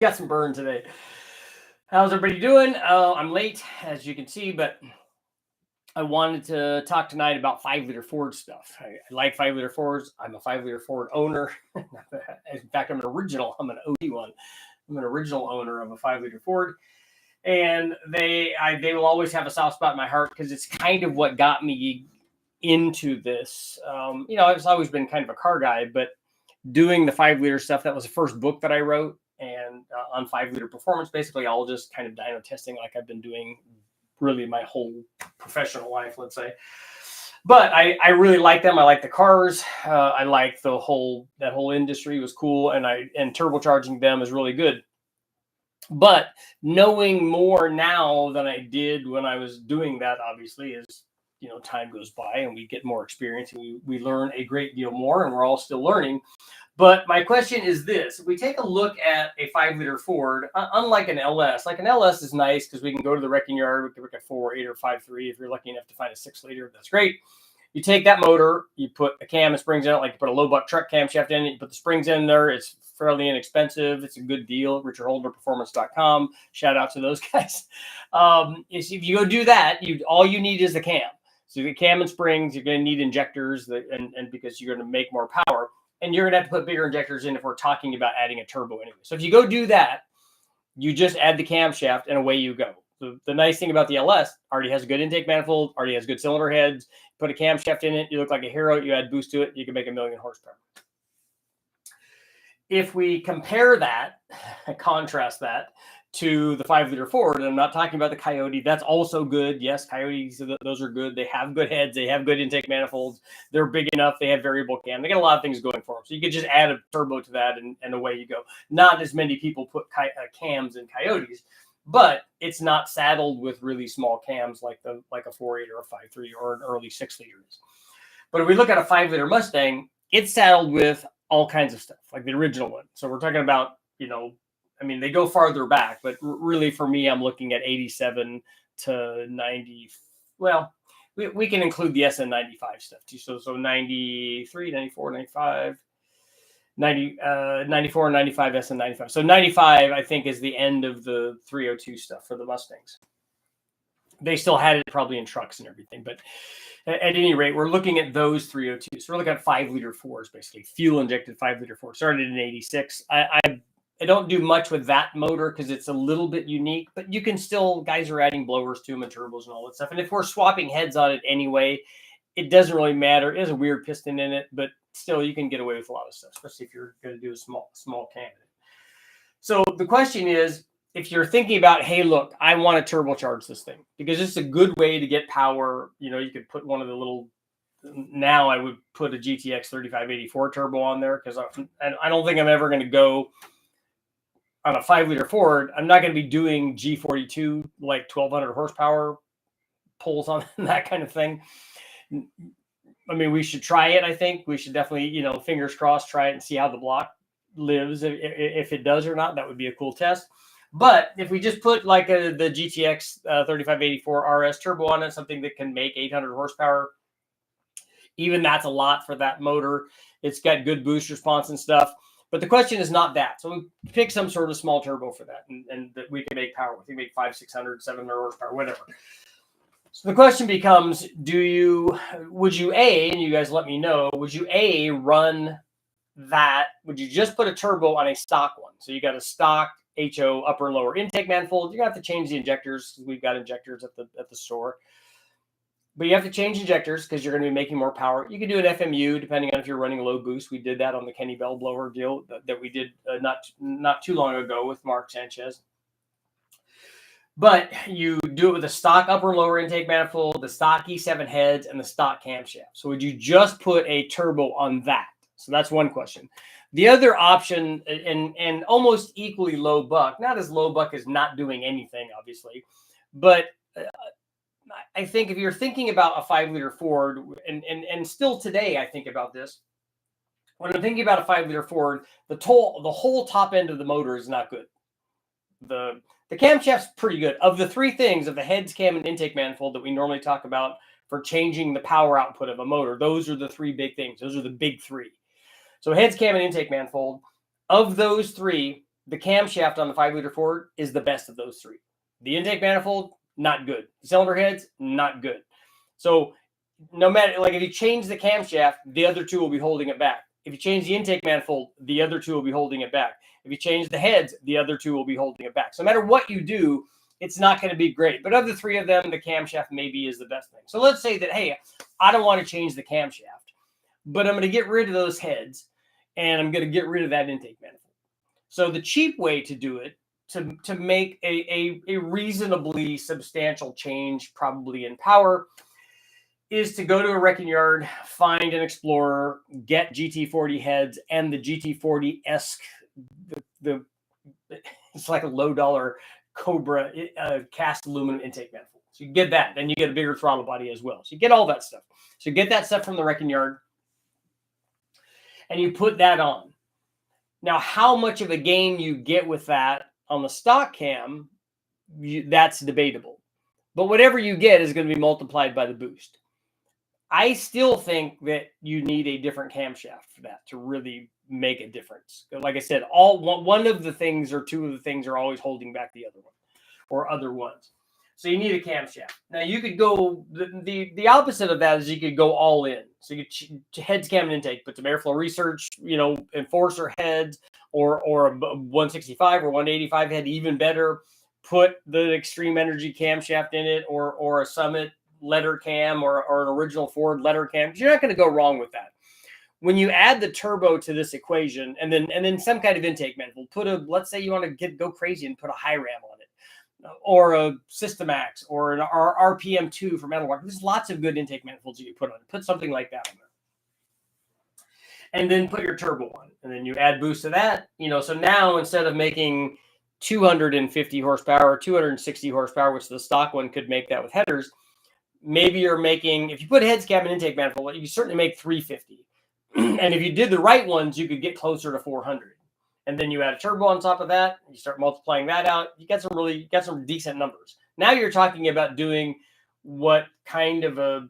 got some burn today. How's everybody doing? I'm late, as you can see, but I wanted to talk tonight about 5-liter Ford stuff. I like 5-liter Fords. I'm a 5-liter Ford owner. In fact, I'm an OT one. I'm an original owner of a 5-liter Ford. And they will always have a soft spot in my heart because it's kind of what got me into this. I've always been kind of a car guy, but doing the 5-liter stuff, that was the first book that I wrote. And on 5-liter performance, basically all just kind of dyno testing like I've been doing really my whole professional life, let's say. But I really like them. I like the cars. I like that whole industry was cool. And turbocharging them is really good. But knowing more now than I did when I was doing that, obviously, as time goes by and we get more experience and we learn a great deal more, and we're all still learning. But my question is this: if we take a look at a 5-liter Ford, unlike an LS, like an LS is nice because we can go to the wrecking yard, we can look at 4.8 or 5.3. If you're lucky enough to find a 6-liter, that's great. You take that motor, you put a cam and springs in it, like you put a low buck truck camshaft in it, you put the springs in there. It's fairly inexpensive. It's a good deal. RichardHolderPerformance.com. Shout out to those guys. If you go do that, all you need is the cam. So the cam and springs, you're going to need injectors, and because you're going to make more power. And you're going to have to put bigger injectors in if we're talking about adding a turbo anyway. So if you go do that, you just add the camshaft and away you go. So the nice thing about the LS, already has a good intake manifold, already has good cylinder heads. Put a camshaft in it, you look like a hero. You add boost to it, you can make 1,000,000 horsepower. If we compare that, contrast that to the 5-liter Ford, and I'm not talking about the Coyote, that's also good. Yes, Coyotes, those are good. They have good heads. They have good intake manifolds. They're big enough. They have variable cam. They got a lot of things going for them. So you could just add a turbo to that and away you go. Not as many people put cams in Coyotes, but it's not saddled with really small cams like a 4.8 or a 5.3 or an early 6-liter is. But if we look at a 5-liter Mustang, it's saddled with all kinds of stuff, like the original one. So we're talking about, they go farther back, but really for me, I'm looking at 87 to 90. Well, we can include the SN95 stuff too. So 93, 94, 95, 90, 94, 95, SN95. So 95, I think, is the end of the 302 stuff for the Mustangs. They still had it probably in trucks and everything, but at any rate, we're looking at those 302s. So we're looking at 5-liter Fords, basically fuel-injected 5-liter Ford. Started in 86. I don't do much with that motor because it's a little bit unique, but you can still, guys are adding blowers to them and turbos and all that stuff. And if we're swapping heads on it anyway, it doesn't really matter. It has a weird piston in it, but still you can get away with a lot of stuff, especially if you're going to do a small candidate. So the question is, if you're thinking about, hey, look, I want to turbocharge this thing because it's a good way to get power. You could put one of the little, now I would put a GTX 3584 turbo on there because I don't think I'm ever going to go on a 5-liter Ford. I'm not going to be doing G42, like 1,200 horsepower pulls on that kind of thing. We should try it. I think we should definitely, fingers crossed, try it and see how the block lives. If it does or not, that would be a cool test. But if we just put like the GTX 3584 RS turbo on it, something that can make 800 horsepower, even that's a lot for that motor. It's got good boost response and stuff. But the question is not that. So we pick some sort of small turbo for that, and that we can make power with. You make 500, 600, 700 horsepower, whatever. So the question becomes, would you and you guys let me know, would you run that? Would you just put a turbo on a stock one? So you got a stock HO upper and lower intake manifold. You have to change the injectors. We've got injectors at the store. But you have to change injectors because you're going to be making more power. You can do an FMU depending on if you're running low boost. We did that on the Kenny Bell blower deal that we did not too long ago with Mark Sanchez. But you do it with a stock upper and lower intake manifold, the stock E7 heads, and the stock camshaft. So would you just put a turbo on that? So that's one question. The other option, and almost equally low buck, not as low buck as not doing anything, obviously, but I think if you're thinking about a 5-liter Ford, and still today I think about this, when I'm thinking about a 5-liter Ford, the whole top end of the motor is not good. The camshaft's pretty good. Of the three things, of the heads, cam, and intake manifold that we normally talk about for changing the power output of a motor, those are the three big things. Those are the big three. So heads, cam, and intake manifold. Of those three, The camshaft on the 5-liter Ford is the best of those three. The intake manifold, not good. Cylinder heads, not good. So no matter, like if you change the camshaft, the other two will be holding it back. If you change the intake manifold, the other two will be holding it back. If you change the heads, the other two will be holding it back. So no matter what you do, it's not going to be great. But of the three of them, the camshaft maybe is the best thing. So let's say that, hey, I don't want to change the camshaft, but I'm going to get rid of those heads and I'm going to get rid of that intake manifold. So the cheap way to do it, to make a reasonably substantial change, probably in power, is to go to a wrecking yard, find an Explorer, get GT40 heads and the GT40-esque, it's like a low-dollar Cobra cast aluminum intake manifold. So you get that. Then you get a bigger throttle body as well. So you get all that stuff. So you get that stuff from the wrecking yard and you put that on. Now, how much of a gain you get with that on the stock cam, that's debatable. But whatever you get is going to be multiplied by the boost. I still think that you need a different camshaft for that to really make a difference. Like I said, one of the things or two of the things are always holding back the other one or other ones. So you need a camshaft. Now you could go, the opposite of that is you could go all in. So you could heads, cam, and intake, put some airflow research, enforcer heads or a 165 or 185 head, even better. Put the extreme energy camshaft in it or a Summit letter cam or an original Ford letter cam. You're not going to go wrong with that. When you add the turbo to this equation and then some kind of intake manifold, let's say you want to go crazy and put a high ram on it, or a Systemax or an RPM2 for metalwork. There's lots of good intake manifolds you can put on it. Put something like that on there. And then put your turbo on. And then you add boost to that. So now instead of making 250 horsepower, 260 horsepower, which the stock one could make that with headers, maybe you're making, if you put heads, cam, and intake manifold, you can certainly make 350. And if you did the right ones, you could get closer to 400. And then you add a turbo on top of that. You start multiplying that out. You got some decent numbers. Now you're talking about doing what kind of a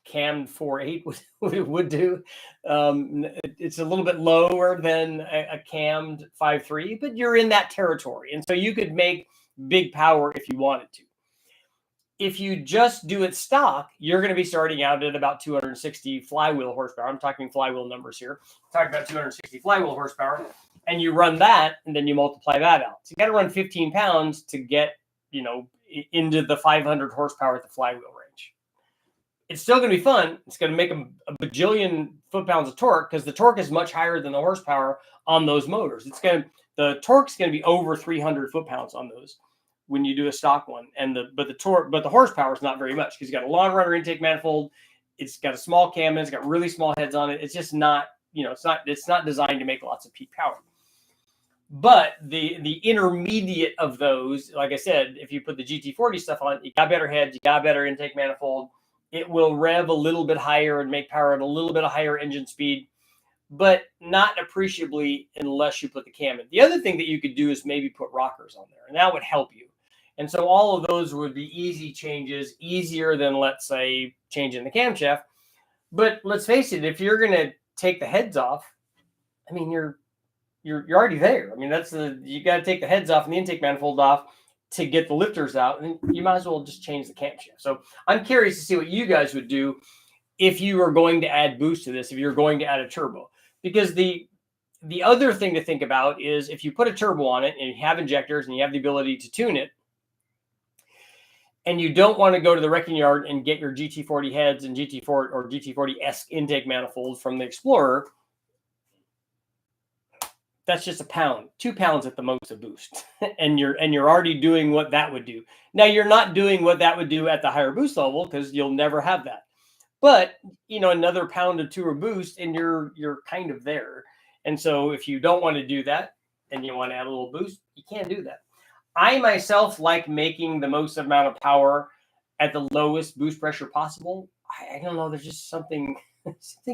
cammed 4.8 would do. It's a little bit lower than a cammed 5.3, but you're in that territory. And so you could make big power if you wanted to. If you just do it stock, you're going to be starting out at about 260 flywheel horsepower. I'm talking flywheel numbers here. I'm talking about 260 flywheel horsepower. And you run that, and then you multiply that out. So you got to run 15 pounds to get, into the 500 horsepower at the flywheel range. It's still going to be fun. It's going to make a bajillion foot-pounds of torque because the torque is much higher than the horsepower on those motors. The torque's going to be over 300 foot-pounds on those when you do a stock one. But the horsepower is not very much because you got a long runner intake manifold. It's got a small cam, and it's got really small heads on it. It's just not, it's not designed to make lots of peak power. But the intermediate of those, like I said, if you put the GT40 stuff on, you got better heads, you got better intake manifold. It will rev a little bit higher and make power at a little bit of higher engine speed, but not appreciably unless you put the cam in. The other thing that you could do is maybe put rockers on there, and that would help you. And so all of those would be easy changes, easier than, let's say, changing the camshaft. But let's face it, if you're going to take the heads off, I mean, you're already there. I mean, you got to take the heads off and the intake manifold off to get the lifters out, and you might as well just change the camshaft. So I'm curious to see what you guys would do if you were going to add boost to this, if you're going to add a turbo. Because the other thing to think about is if you put a turbo on it and you have injectors and you have the ability to tune it, and you don't want to go to the wrecking yard and get your GT40 heads and GT40 or GT40-esque intake manifold from the Explorer, that's just a pound, 2 pounds at the most of boost. and you're already doing what that would do. Now you're not doing what that would do at the higher boost level because you'll never have that. But, another pound or two of boost and you're kind of there. And so if you don't want to do that and you want to add a little boost, you can't do that. I myself like making the most amount of power at the lowest boost pressure possible. I don't know. There's just something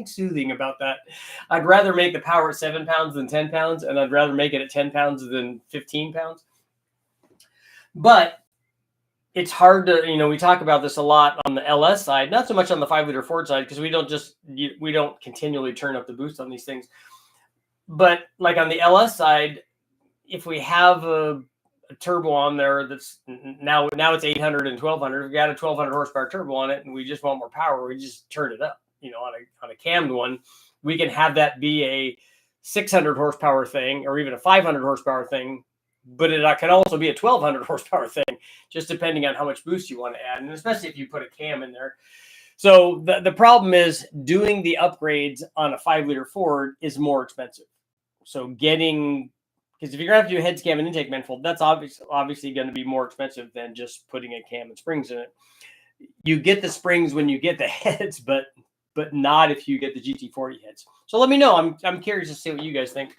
soothing about that. I'd rather make the power at 7 pounds than 10 pounds, and I'd rather make it at 10 pounds than 15 pounds. But it's hard to, we talk about this a lot on the LS side, not so much on the 5-liter Ford side, because we don't continually turn up the boost on these things. But like on the LS side, if we have a turbo on there that's now it's 800 and 1200, we've got a 1200 horsepower turbo on it and we just want more power, we just turn it up. You know, on a cammed one, we can have that be a 600 horsepower thing or even a 500 horsepower thing, but it can also be a 1200 horsepower thing, just depending on how much boost you want to add, and especially if you put a cam in there. So the problem is doing the upgrades on a 5-liter Ford is more expensive. So because if you're going to have to do head cam and intake manifold, that's obviously going to be more expensive than just putting a cam and springs in it. You get the springs when you get the heads, but not if you get the GT40 heads. So let me know. I'm curious to see what you guys think.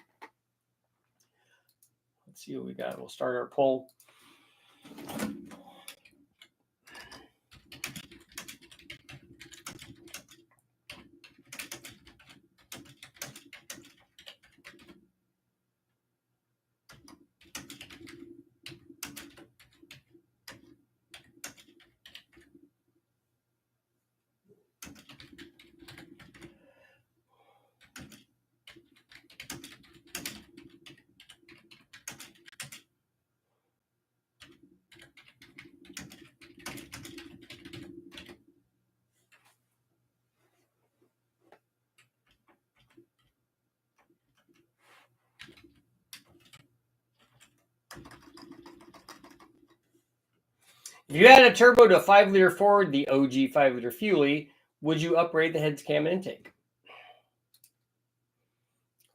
Let's see what we got. We'll start our poll. If you add a turbo to a 5-liter Ford, the OG 5-liter Fuelie, would you upgrade the heads cam and intake?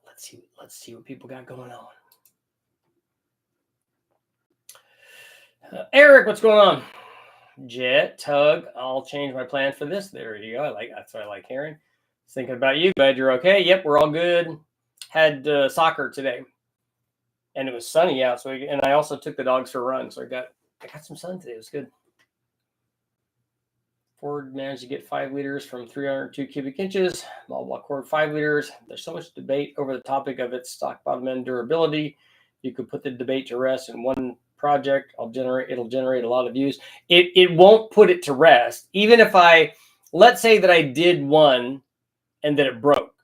Let's see what people got going on. Eric, what's going on? Jet, Tug, I'll change my plan for this. There you go. That's what I like hearing. Thinking about you. Glad you're okay. Yep, we're all good. Had soccer today, and it was sunny out. And I also took the dogs for a run, so I got some sun today. It was good. Ford managed to get 5 liters from 302 cubic inches. Block Ford 5 liters. There's so much debate over the topic of its stock bottom end durability. You could put the debate to rest in one project. It'll generate a lot of views. It won't put it to rest. Even if let's say that I did one and that it broke.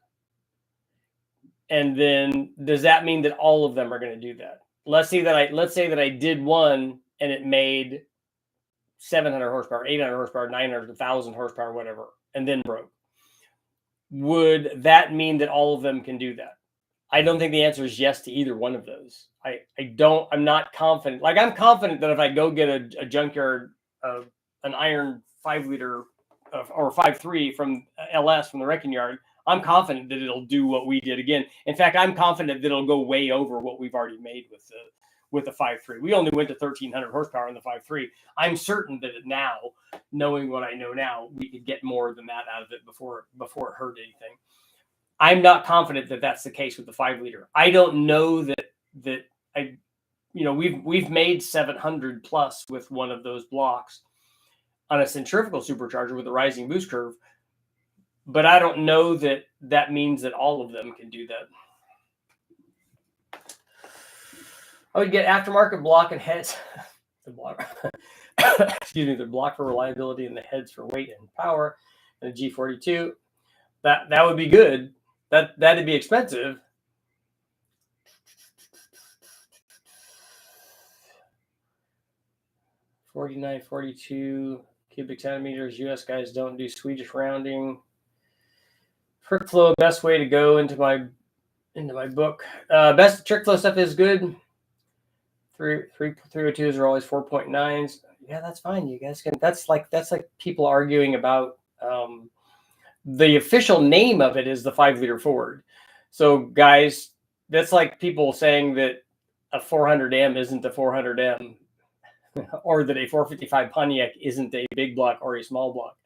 And then does that mean that all of them are going to do that? Let's say that I did one and it made 700 horsepower, 800 horsepower, 900, 1,000 horsepower, whatever, and then broke. Would that mean that all of them can do that? I don't think the answer is yes to either one of those. I'm not confident. Like, I'm confident that if I go get a junkyard, an iron 5-liter or 5.3 from LS from the wrecking yard, I'm confident that it'll do what we did again. In fact, I'm confident that it'll go way over what we've already made with the 5.3. We only went to 1,300 horsepower in the 5.3. I'm certain that now, knowing what I know now, we could get more than that out of it before it hurt anything. I'm not confident that that's the case with the 5-liter. I don't know that we've made 700 plus with one of those blocks on a centrifugal supercharger with a rising boost curve, but I don't know that means that all of them can do that. I would get aftermarket block and heads. The block, excuse me, the block for reliability and the heads for weight and power, and a G42. That would be good. That'd be expensive. $49, $42 cubic centimeters. US guys don't do Swedish rounding. Trick flow, best way to go into my book. Best trick flow stuff is good. 302s are always 4.9s. Yeah, that's fine. You guys can. That's like people arguing about. The official name of it is the 5-liter Ford. So guys, that's like people saying that a 400M isn't a 400M, or that a 455 Pontiac isn't a big block or a small block.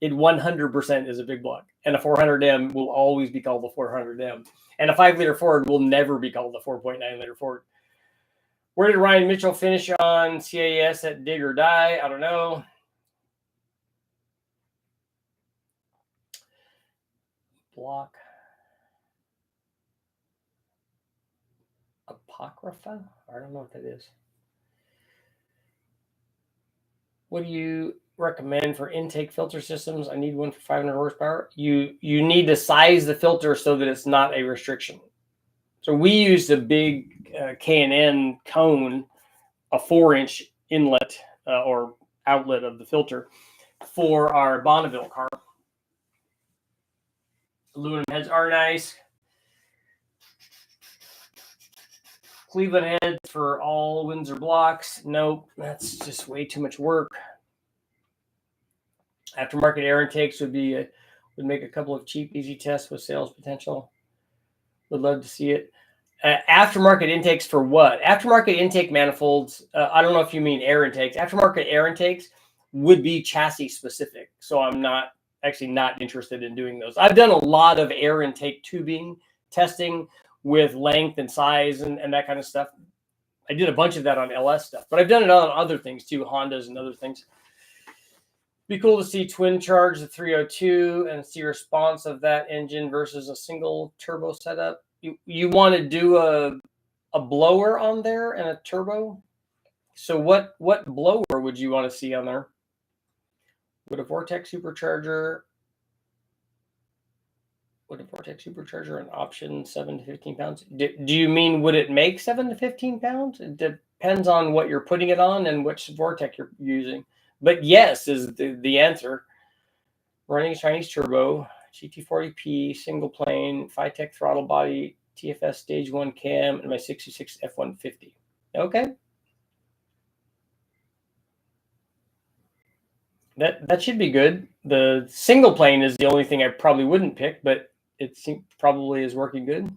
It 100% is a big block, and a 400M will always be called the 400M, and a 5-liter Ford will never be called the 4.9-liter Ford. Where did Ryan Mitchell finish on CAS at Dig or Die? I don't know. Block. Apocrypha? I don't know what that is. What do you recommend for intake filter systems? I need one for 500 horsepower. You need to size the filter so that it's not a restriction. So we used a big K&N cone, a 4-inch inlet or outlet of the filter for our Bonneville car. Aluminum heads are nice. Cleveland heads for all Windsor blocks. Nope, that's just way too much work. Aftermarket air intakes would make a couple of cheap, easy tests with sales potential. Would love to see it. Aftermarket intakes for what? Aftermarket intake manifolds. I don't know if you mean air intakes. Aftermarket air intakes would be chassis specific. So I'm not interested in doing those. I've done a lot of air intake tubing testing with length and size and that kind of stuff. I did a bunch of that on LS stuff, but I've done it on other things too, Hondas and other things. Be cool to see twin charge the 302 and see response of that engine versus a single turbo setup. You want to do a blower on there and a turbo. So what blower would you want to see on there? Would a Vortex supercharger an option 7 to 15 pounds? Do you mean would it make 7 to 15 pounds? It depends on what you're putting it on and which Vortex you're using. But yes is the answer. Running a Chinese turbo, GT40P, single plane, Phytech throttle body, TFS stage 1 cam, and my 66 F-150. Okay. That should be good. The single plane is the only thing I probably wouldn't pick, but it probably is working good.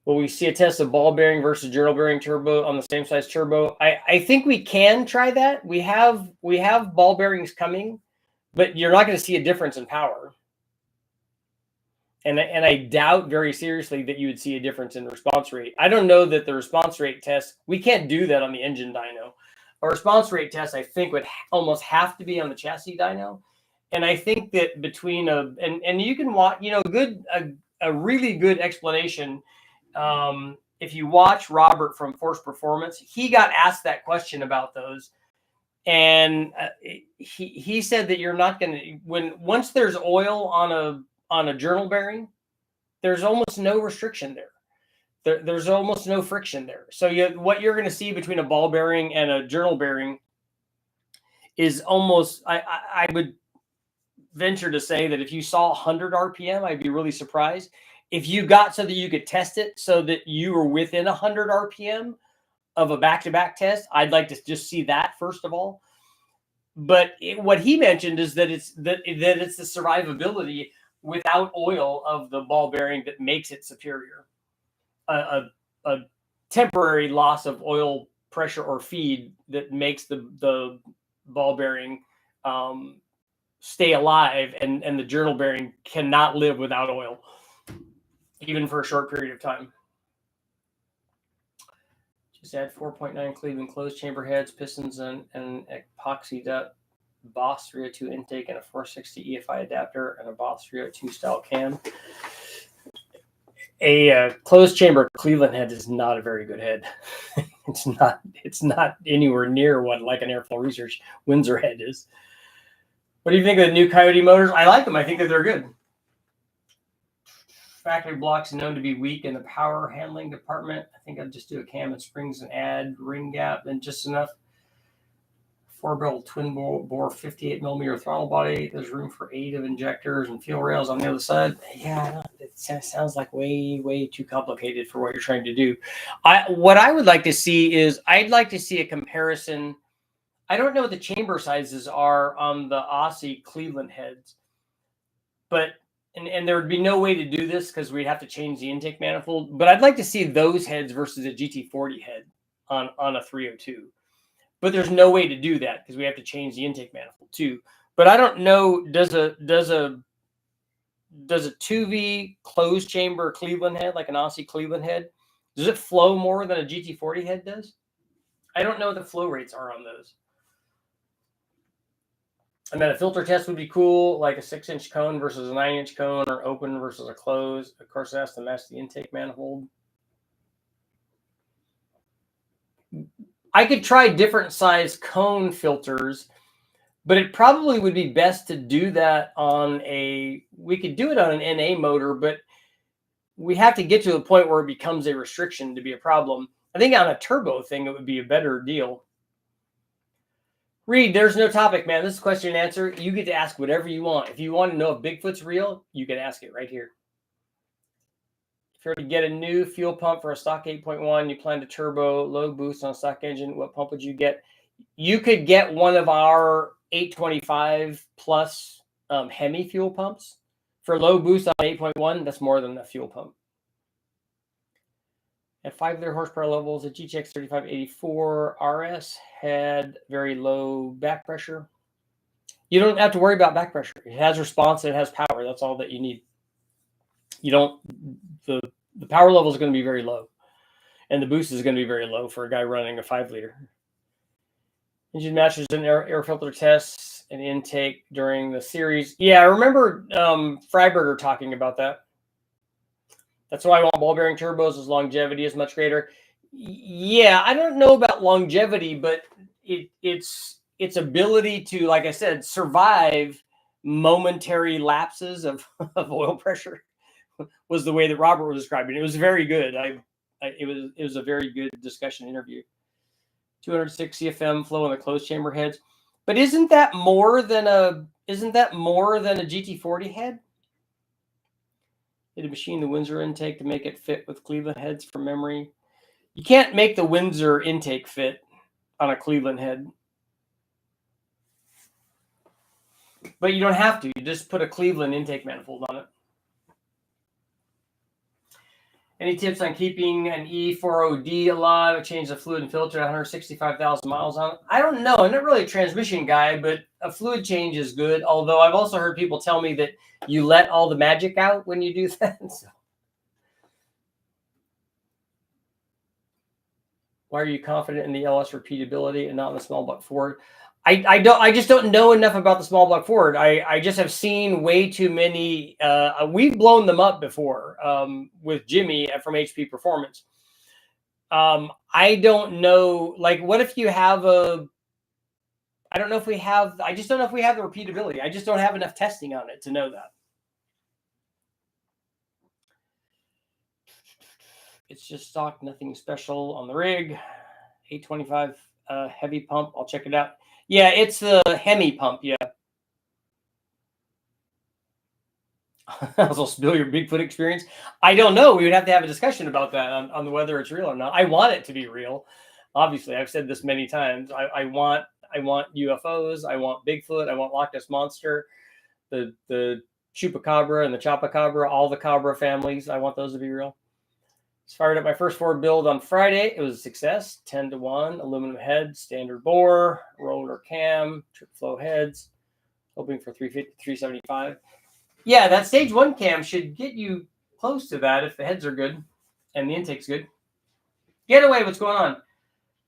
Will we see a test of ball bearing versus journal bearing turbo on the same size turbo? I think we can try that. We have ball bearings coming, but you're not going to see a difference in power. And I doubt very seriously that you would see a difference in response rate. I don't know that the response rate test, we can't do that on the engine dyno. A response rate test, I think, would almost have to be on the chassis dyno. And I think that between and you can watch, a really good explanation. If you watch Robert from Force Performance, he got asked that question about those. And he said that you're not going to, once there's oil on a journal bearing, there's almost no restriction there. There's almost no friction there. So what you're going to see between a ball bearing and a journal bearing is almost, I would venture to say that if you saw 100 RPM, I'd be really surprised. If you got so that you could test it so that you were within 100 RPM of a back-to-back test, I'd like to just see that first of all. But what he mentioned is that it's the survivability without oil of the ball bearing that makes it superior. A temporary loss of oil pressure or feed that makes the ball bearing stay alive, and the journal bearing cannot live without oil, even for a short period of time. Just add 4.9 Cleveland closed chamber heads, pistons, and epoxy up Boss 302 intake and a 460 EFI adapter and a Boss 302 style cam. A closed chamber Cleveland head is not a very good head. It's not anywhere near what like an Airflow Research Windsor head is. What do you think of the new Coyote motors? I like them. I think that they're good. Factory blocks known to be weak in the power handling department. I think I'd just do a cam and springs and add ring gap and just enough. 4-barrel twin bore 58 millimeter throttle body. There's room for 8 of injectors and fuel rails on the other side. Yeah, it sounds like way too complicated for what you're trying to do. What I would like to see is I'd like to see a comparison. I don't know what the chamber sizes are on the Aussie Cleveland heads, but and there would be no way to do this because we'd have to change the intake manifold. But I'd like to see those heads versus a GT40 head on a 302. But there's no way to do that because we have to change the intake manifold too. But I don't know, does a 2V closed chamber Cleveland head, like an Aussie Cleveland head, does it flow more than a GT40 head does? I don't know what the flow rates are on those. And then a filter test would be cool, like a 6-inch cone versus a 9-inch cone, or open versus a closed. Of course, it has to match the intake manifold. I could try different size cone filters, but it probably would be best to do that on we could do it on an NA motor, but we have to get to a point where it becomes a restriction to be a problem. I think on a turbo thing, it would be a better deal. Reed, there's no topic, man. This is question and answer. You get to ask whatever you want. If you want to know if Bigfoot's real, you can ask it right here. If you were to get a new fuel pump for a stock 8.1, you plan to turbo, low boost on a stock engine, what pump would you get? You could get one of our 825 plus Hemi fuel pumps. For low boost on 8.1, that's more than a fuel pump. At 5-liter horsepower levels, the GTX 3584 RS had very low back pressure. You don't have to worry about back pressure. It has response, it has power. That's all that you need. You don't, the power level is going to be very low, and the boost is going to be very low for a guy running a 5-liter. Engine matches and air filter tests and intake during the series. Yeah, I remember Freiberger talking about that. That's why I want ball bearing turbos, as longevity is much greater. Yeah, I don't know about longevity, but its ability to, like I said, survive momentary lapses of oil pressure was the way that Robert was describing it. It was very good. It was a very good discussion interview. 206 CFM flow in the closed chamber heads, but isn't that more than a GT40 head? Did a machine the Windsor intake to make it fit with Cleveland heads from memory? You can't make the Windsor intake fit on a Cleveland head, but you don't have to. You just put a Cleveland intake manifold on it. Any tips on keeping an E40D alive? I changed the fluid and filter at 165,000 miles on it. I don't know. I'm not really a transmission guy, but a fluid change is good. Although I've also heard people tell me that you let all the magic out when you do that. So. Why are you confident in the LS repeatability and not in the small block Ford? I just don't know enough about the small block Ford. I just have seen way too many. We've blown them up before with Jimmy from HP Performance. I don't know. Like, what if you have a? I don't know if we have. I just don't know if we have the repeatability. I just don't have enough testing on it to know that. It's just stock, nothing special on the rig. 825 heavy pump. I'll check it out. Yeah, it's the Hemi pump, yeah. Also, spill your Bigfoot experience. I don't know. We would have to have a discussion about that on whether it's real or not. I want it to be real. Obviously, I've said this many times. I want UFOs. I want Bigfoot. I want Loch Ness Monster, the Chupacabra and the Chupacabra, all the Cabra families. I want those to be real. Just fired up my first Ford build on Friday. It was a success. 10-1, aluminum head, standard bore, roller cam, trip flow heads. Hoping for 350, 375. Yeah, that stage 1 cam should get you close to that if the heads are good and the intake's good. Get away, what's going on?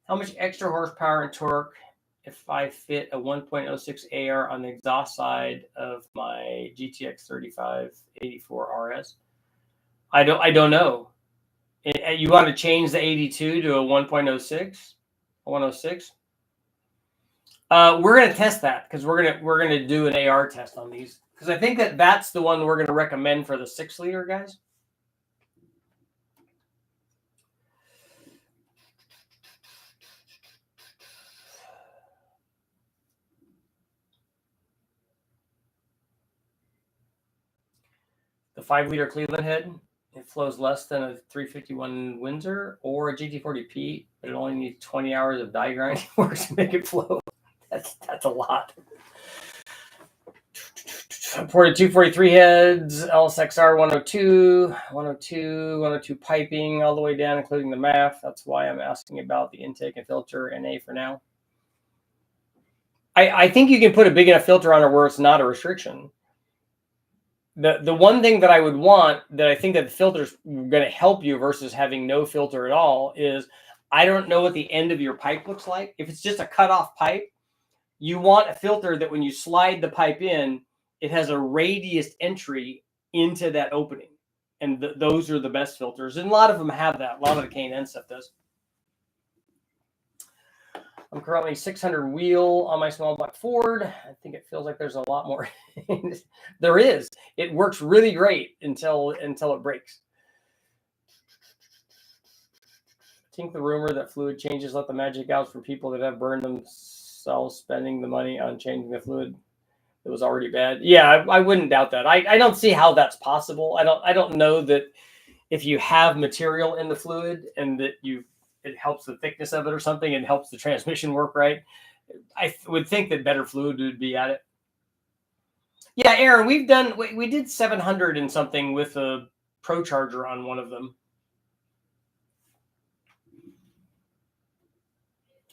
How much extra horsepower and torque if I fit a 1.06 AR on the exhaust side of my GTX 3584 RS? I don't know. You want to change the 82 to a 1.06, a 106? We're going to test that because we're going to do an AR test on these because I think that's the one we're going to recommend for the 6-liter guys. The 5-liter Cleveland head. It flows less than a 351 Windsor or a GT40P, but it only needs 20 hours of die grinding work to make it flow. That's a lot. Ported 243 heads, LSXR 102, 102 piping all the way down, including the MAF. That's why I'm asking about the intake and filter NA for now. I think you can put a big enough filter on it where it's not a restriction. The one thing that I would want that I think that the filter's going to help you versus having no filter at all is I don't know what the end of your pipe looks like. If it's just a cut-off pipe, you want a filter that when you slide the pipe in, it has a radius entry into that opening. And those are the best filters. And a lot of them have that. A lot of the K&N stuff does. I'm currently 600 wheel on my small block Ford. I think it feels like there's a lot more. There is. It works really great until it breaks. think the rumor that fluid changes let the magic out from people that have burned themselves spending the money on changing the fluid that was already bad. Yeah, I wouldn't doubt that. I don't see how that's possible. I don't know that if you have material in the fluid and that it helps the thickness of it or something and helps the transmission work right. I would think that better fluid would be at it. Yeah, Aaron, we did 700 and something with a Pro Charger on one of them.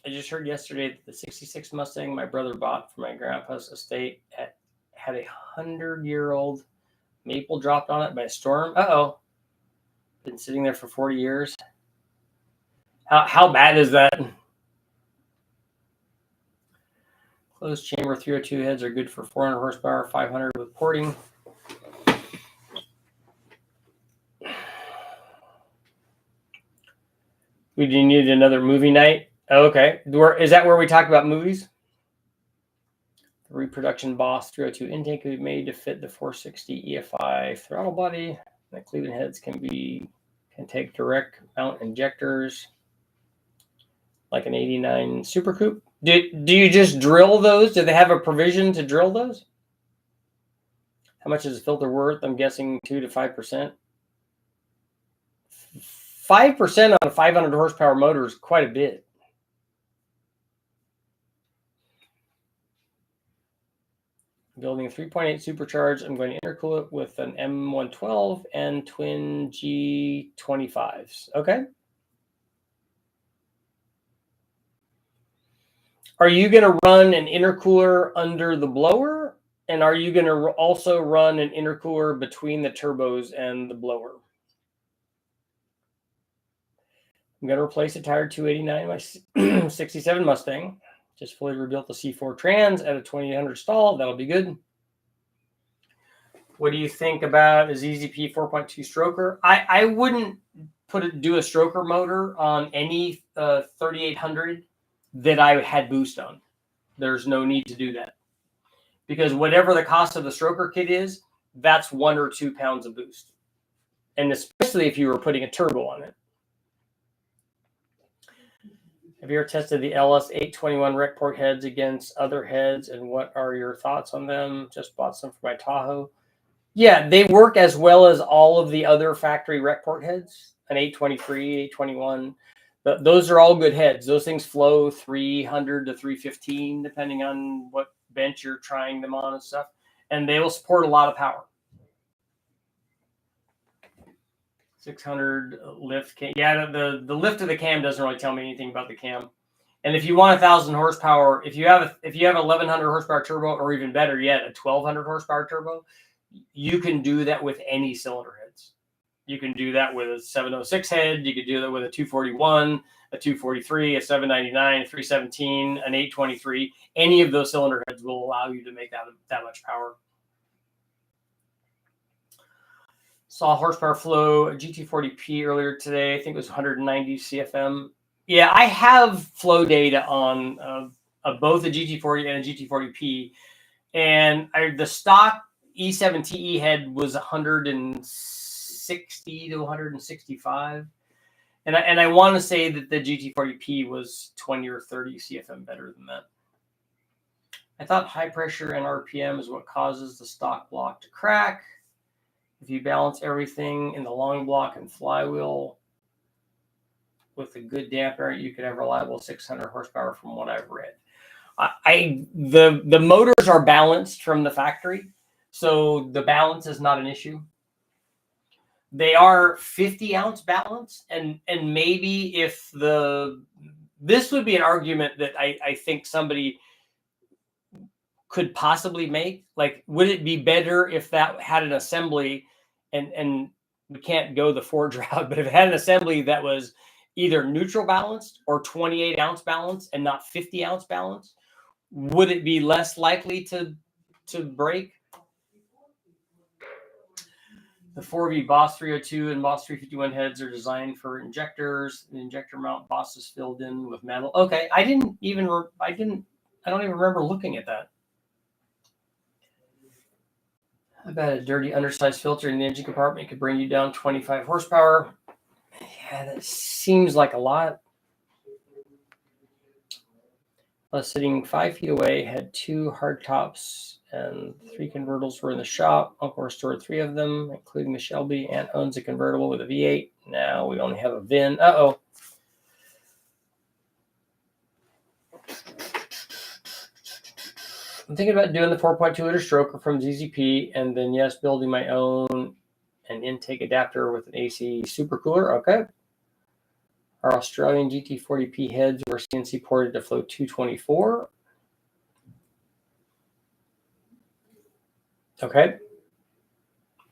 I just heard yesterday that the 66 Mustang my brother bought for my grandpa's estate had a 100-year-old maple dropped on it by a storm. Uh-oh. Been sitting there for 40 years. How bad is that? Closed chamber 302 heads are good for 400 horsepower, 500 with porting. We do need another movie night. Oh, okay. Is that where we talk about movies? The reproduction Boss 302 intake can be made to fit the 460 EFI throttle body. The Cleveland heads can take direct mount injectors like an 89 Super Coupe. Do you just drill those? Do they have a provision to drill those? How much is a filter worth? I'm guessing 2 to 5%. 5% on a 500 horsepower motor is quite a bit. Building a 3.8 supercharged. I'm going to intercool it with an M112 and twin G25s. Okay. Are you going to run an intercooler under the blower? And are you going to also run an intercooler between the turbos and the blower? I'm going to replace a tire 289 my 67 Mustang. Just fully rebuilt the C4 trans at a 2800 stall. That'll be good. What do you think about a ZZP 4.2 stroker? I wouldn't do a stroker motor on any 3800 that I had boost on. There's no need to do that. Because whatever the cost of the stroker kit is, that's 1 or 2 pounds of boost. And especially if you were putting a turbo on it. Have you ever tested the LS821 rec port heads against other heads, and what are your thoughts on them? Just bought some for my Tahoe. Yeah, they work as well as all of the other factory rec port heads, an 823, 821. Those are all good heads. Those things flow 300 to 315, depending on what bench you're trying them on and stuff. And they will support a lot of power. 600 lift cam. Yeah, the lift of the cam doesn't really tell me anything about the cam. And if you want 1,000 horsepower, if you have 1,100 horsepower turbo, or even better yet, a 1,200 horsepower turbo, you can do that with any cylinder heads. You can do that with a 706 head. You could do that with a 241, a 243, a 799, a 317, an 823. Any of those cylinder heads will allow you to make that much power. Saw horsepower flow a GT40P earlier today. I think it was 190 CFM. Yeah, I have flow data on both a GT40 and a GT40P. And the stock E7TE head was 160 to 165. And I want to say that the GT40P was 20 or 30 CFM better than that. I thought high pressure and RPM is what causes the stock block to crack. If you balance everything in the long block and flywheel with a good damper, you could have reliable 600 horsepower from what I've read. The motors are balanced from the factory, so the balance is not an issue. They are 50-ounce balance, and maybe if this would be an argument that I think somebody could possibly make. Like, would it be better if that had an assembly, and we can't go the Ford route, but if it had an assembly that was either neutral balanced or 28-ounce balance and not 50-ounce balance, would it be less likely to break? The 4V Boss 302 and Boss 351 heads are designed for injectors. The injector mount Boss is filled in with metal. Okay, I don't even remember looking at that. I bet a dirty undersized filter in the engine compartment could bring you down 25 horsepower. Yeah, that seems like a lot. I was sitting 5 feet away, had 2 hard tops and 3 convertibles were in the shop. Uncle restored 3 of them, including the Shelby. Aunt owns a convertible with a V8. Now we only have a VIN. Uh-oh. I'm thinking about doing the 4.2 liter stroker from ZZP and then, yes, building my own an intake adapter with an AC supercooler. Okay. Our Australian GT40P heads were CNC ported to flow 224. Okay.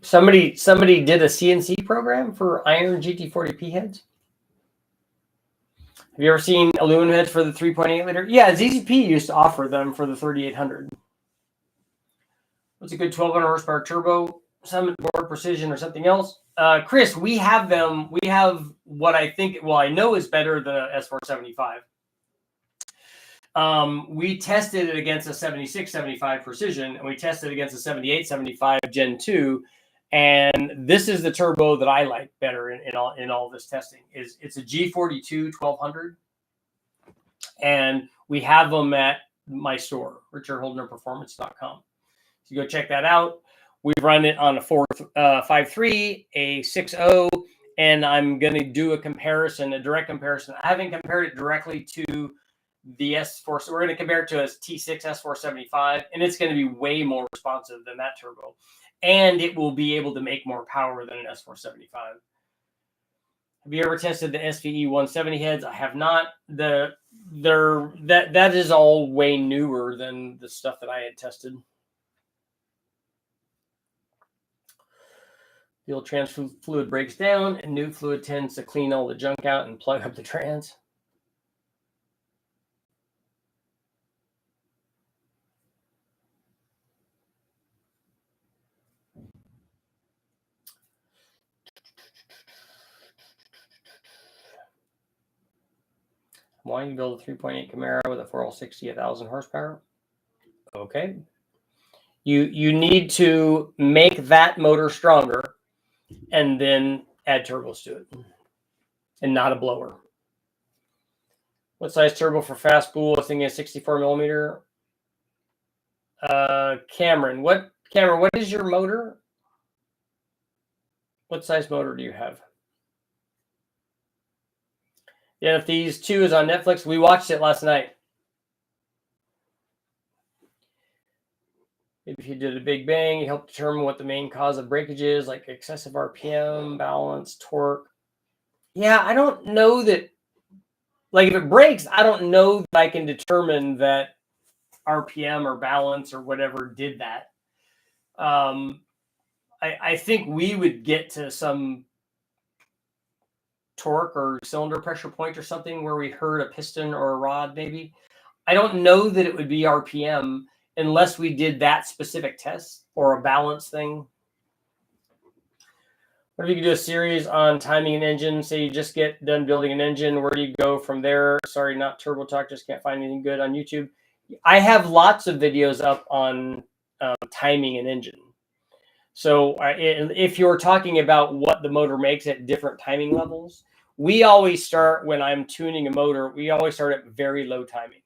Somebody did a CNC program for iron GT40P heads. Have you ever seen aluminum heads for the 3.8 liter? Yeah, ZZP used to offer them for the 3800. What's a good 1200 horsepower turbo? Summit Board Precision or something else? Chris, we have them. We have what I think, well, I know is better than a S475. We tested it against a 7675 Precision, and we tested it against a 7875 Gen 2. And this is the turbo that I like better in all this testing. It's a G42 1200, and we have them at my store, richardholdnerperformance.com. So you go check that out. We've run it on a 4.53, a 6.0, and I'm going to do a comparison, a direct comparison. I haven't compared it directly to the S4. So we're going to compare it to a T6 S475, and it's going to be way more responsive than that turbo. And it will be able to make more power than an S475. Have you ever tested the SVE 170 heads? I have not. That is all way newer than the stuff that I had tested. The old transfer fluid breaks down, and new fluid tends to clean all the junk out and plug up the trans. I'm wanting to build a 3.8 Camaro with a 460, 1,000 horsepower. Okay. You need to make that motor stronger and then add turbos to it, and not a blower. What size turbo for fast spool? I was thinking a 64 millimeter. Cameron, what is your motor? What size motor do you have? Yeah, if these 2 is on Netflix, we watched it last night. Maybe if you did a big bang, you help determine what the main cause of breakage is, like excessive RPM, balance, torque. Yeah, I don't know that. Like if it breaks, I don't know that I can determine that RPM or balance or whatever did that. I think we would get to some torque or cylinder pressure point or something where we heard a piston or a rod maybe. I don't know that it would be RPM unless we did that specific test or a balance thing. What if you could do a series on timing an engine? Say you just get done building an engine. Where do you go from there? Sorry, not Turbo Talk. Just can't find anything good on YouTube. I have lots of videos up on timing an engine. So if you're talking about what the motor makes at different timing levels, we always start when I'm tuning a motor. We always start at very low timing.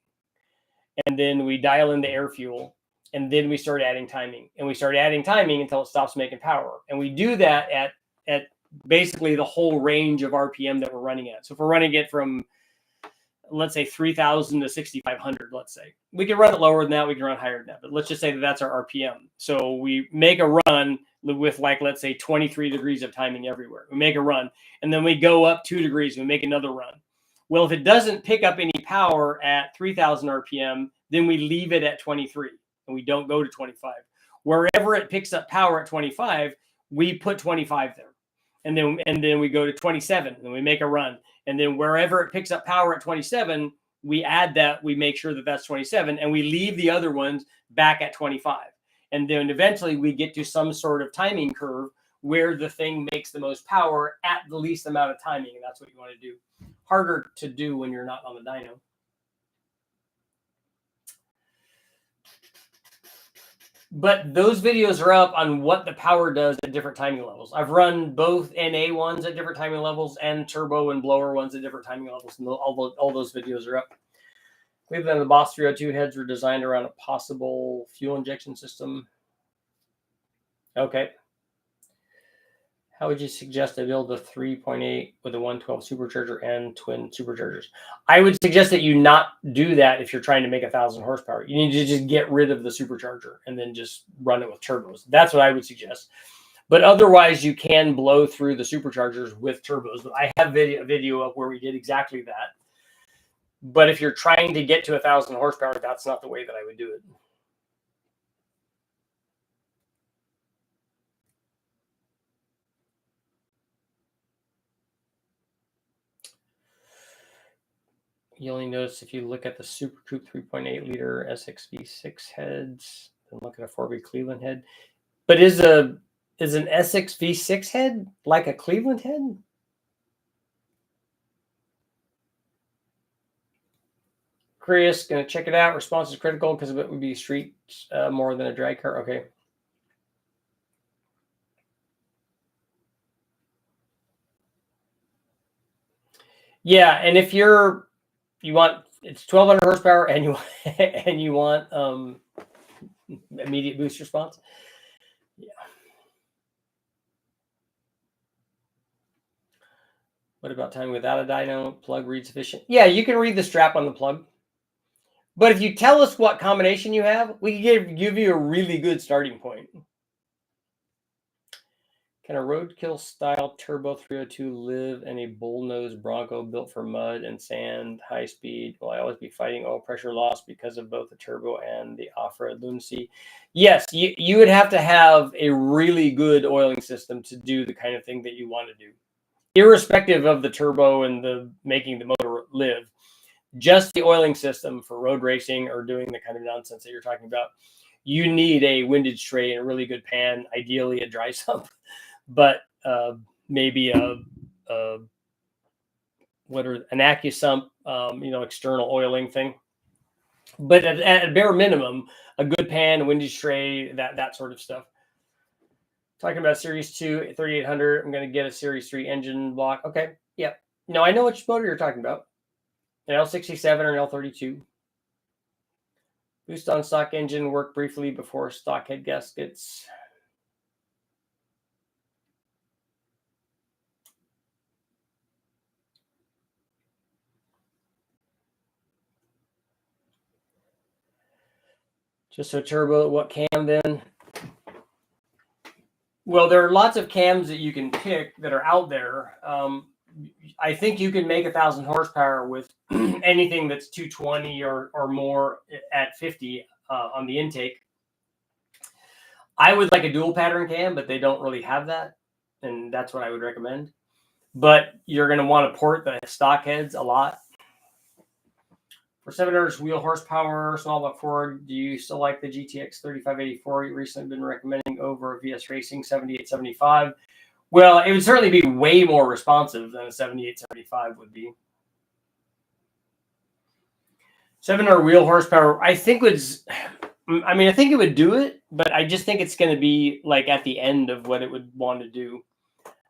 And then we dial in the air fuel. And then we start adding timing. And we start adding timing until it stops making power. And we do that at basically the whole range of RPM that we're running at. So if we're running it from, let's say, 3,000 to 6,500, let's say. We can run it lower than that. We can run higher than that. But let's just say that that's our RPM. So we make a run with, like, let's say 23 degrees of timing everywhere. We make a run. And then we go up 2 degrees and we make another run. Well, if it doesn't pick up any power at 3,000 RPM, then we leave it at 23 and we don't go to 25. Wherever it picks up power at 25, we put 25 there. And then we go to 27 and we make a run. And then wherever it picks up power at 27, we add that, we make sure that that's 27, and we leave the other ones back at 25. And then eventually we get to some sort of timing curve where the thing makes the most power at the least amount of timing. And that's what you want to do. Harder to do when you're not on the dyno. But those videos are up on what the power does at different timing levels. I've run both NA ones at different timing levels and turbo and blower ones at different timing levels. And all those videos are up. Cleveland and the Boss 302 heads were designed around a possible fuel injection system. Okay. How would you suggest I build a 3.8 with a 112 supercharger and twin superchargers? I would suggest that you not do that if you're trying to make 1,000 horsepower. You need to just get rid of the supercharger and then just run it with turbos. That's what I would suggest. But otherwise, you can blow through the superchargers with turbos. I have a video up where we did exactly that. But if you're trying to get to 1,000 horsepower, that's not the way that I would do it. You only notice if you look at the Super Coupe 3.8 liter SXV6 heads and look at a 4V Cleveland head. But is an SXV6 head like a Cleveland head? Chris, gonna check it out. Response is critical because it would be street more than a drag car. Okay. Yeah, and if you want, it's 1,200 horsepower and you want immediate boost response. Yeah. What about timing without a dyno? Plug read sufficient? Yeah, you can read the strap on the plug. But if you tell us what combination you have, we can give you a really good starting point. Can a roadkill style turbo 302 live in a bullnose Bronco built for mud and sand, high speed? Will I always be fighting oil pressure loss because of both the turbo and the off-road lunacy? Yes, you would have to have a really good oiling system to do the kind of thing that you want to do. Irrespective of the turbo and the making the motor live, just the oiling system for road racing or doing the kind of nonsense that you're talking about, you need a windage tray and a really good pan, ideally a dry sump. But maybe an AccuSump, external oiling thing. But at a bare minimum, a good pan, a windage tray, that sort of stuff. Talking about Series 2, 3800, I'm going to get a Series 3 engine block. Okay, yep. No, I know which motor you're talking about. An L67 or an L32. Boost on stock engine, work briefly before stock head gaskets. Just a turbo, what cam then? Well, there are lots of cams that you can pick that are out there. I think you can make 1,000 horsepower with anything that's 220 or more at 50 on the intake. I would like a dual pattern cam, but they don't really have that, and that's what I would recommend. But you're going to want to port the stock heads a lot. For 700 wheel horsepower, small block Ford, do you still like the GTX 3584 you recently been recommending over VS Racing 7875? Well, it would certainly be way more responsive than a 7875 would be. 700 wheel horsepower, I think I think it would do it, but I just think it's going to be like at the end of what it would want to do.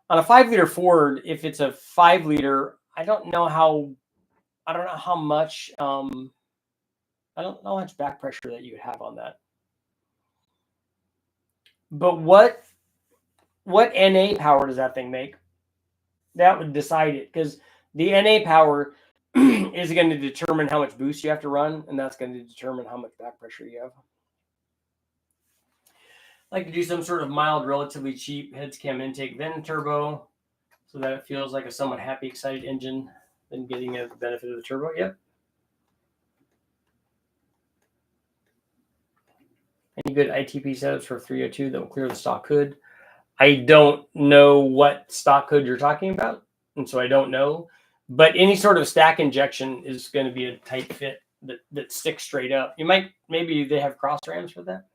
On a 5-liter Ford, if it's a 5-liter, I don't know how much back pressure that you would have on that. But what NA power does that thing make? That would decide it, because the NA power is going to determine how much boost you have to run, and that's going to determine how much back pressure you have. I like to do some sort of mild, relatively cheap heads cam intake, then turbo, so that it feels like a somewhat happy, excited engine, then getting the benefit of the turbo. Yep. Any good ITP setups for 302 that will clear the stock hood? I don't know what stock hood you're talking about, and so I don't know. But any sort of stack injection is going to be a tight fit that sticks straight up. Maybe they have cross rams for that.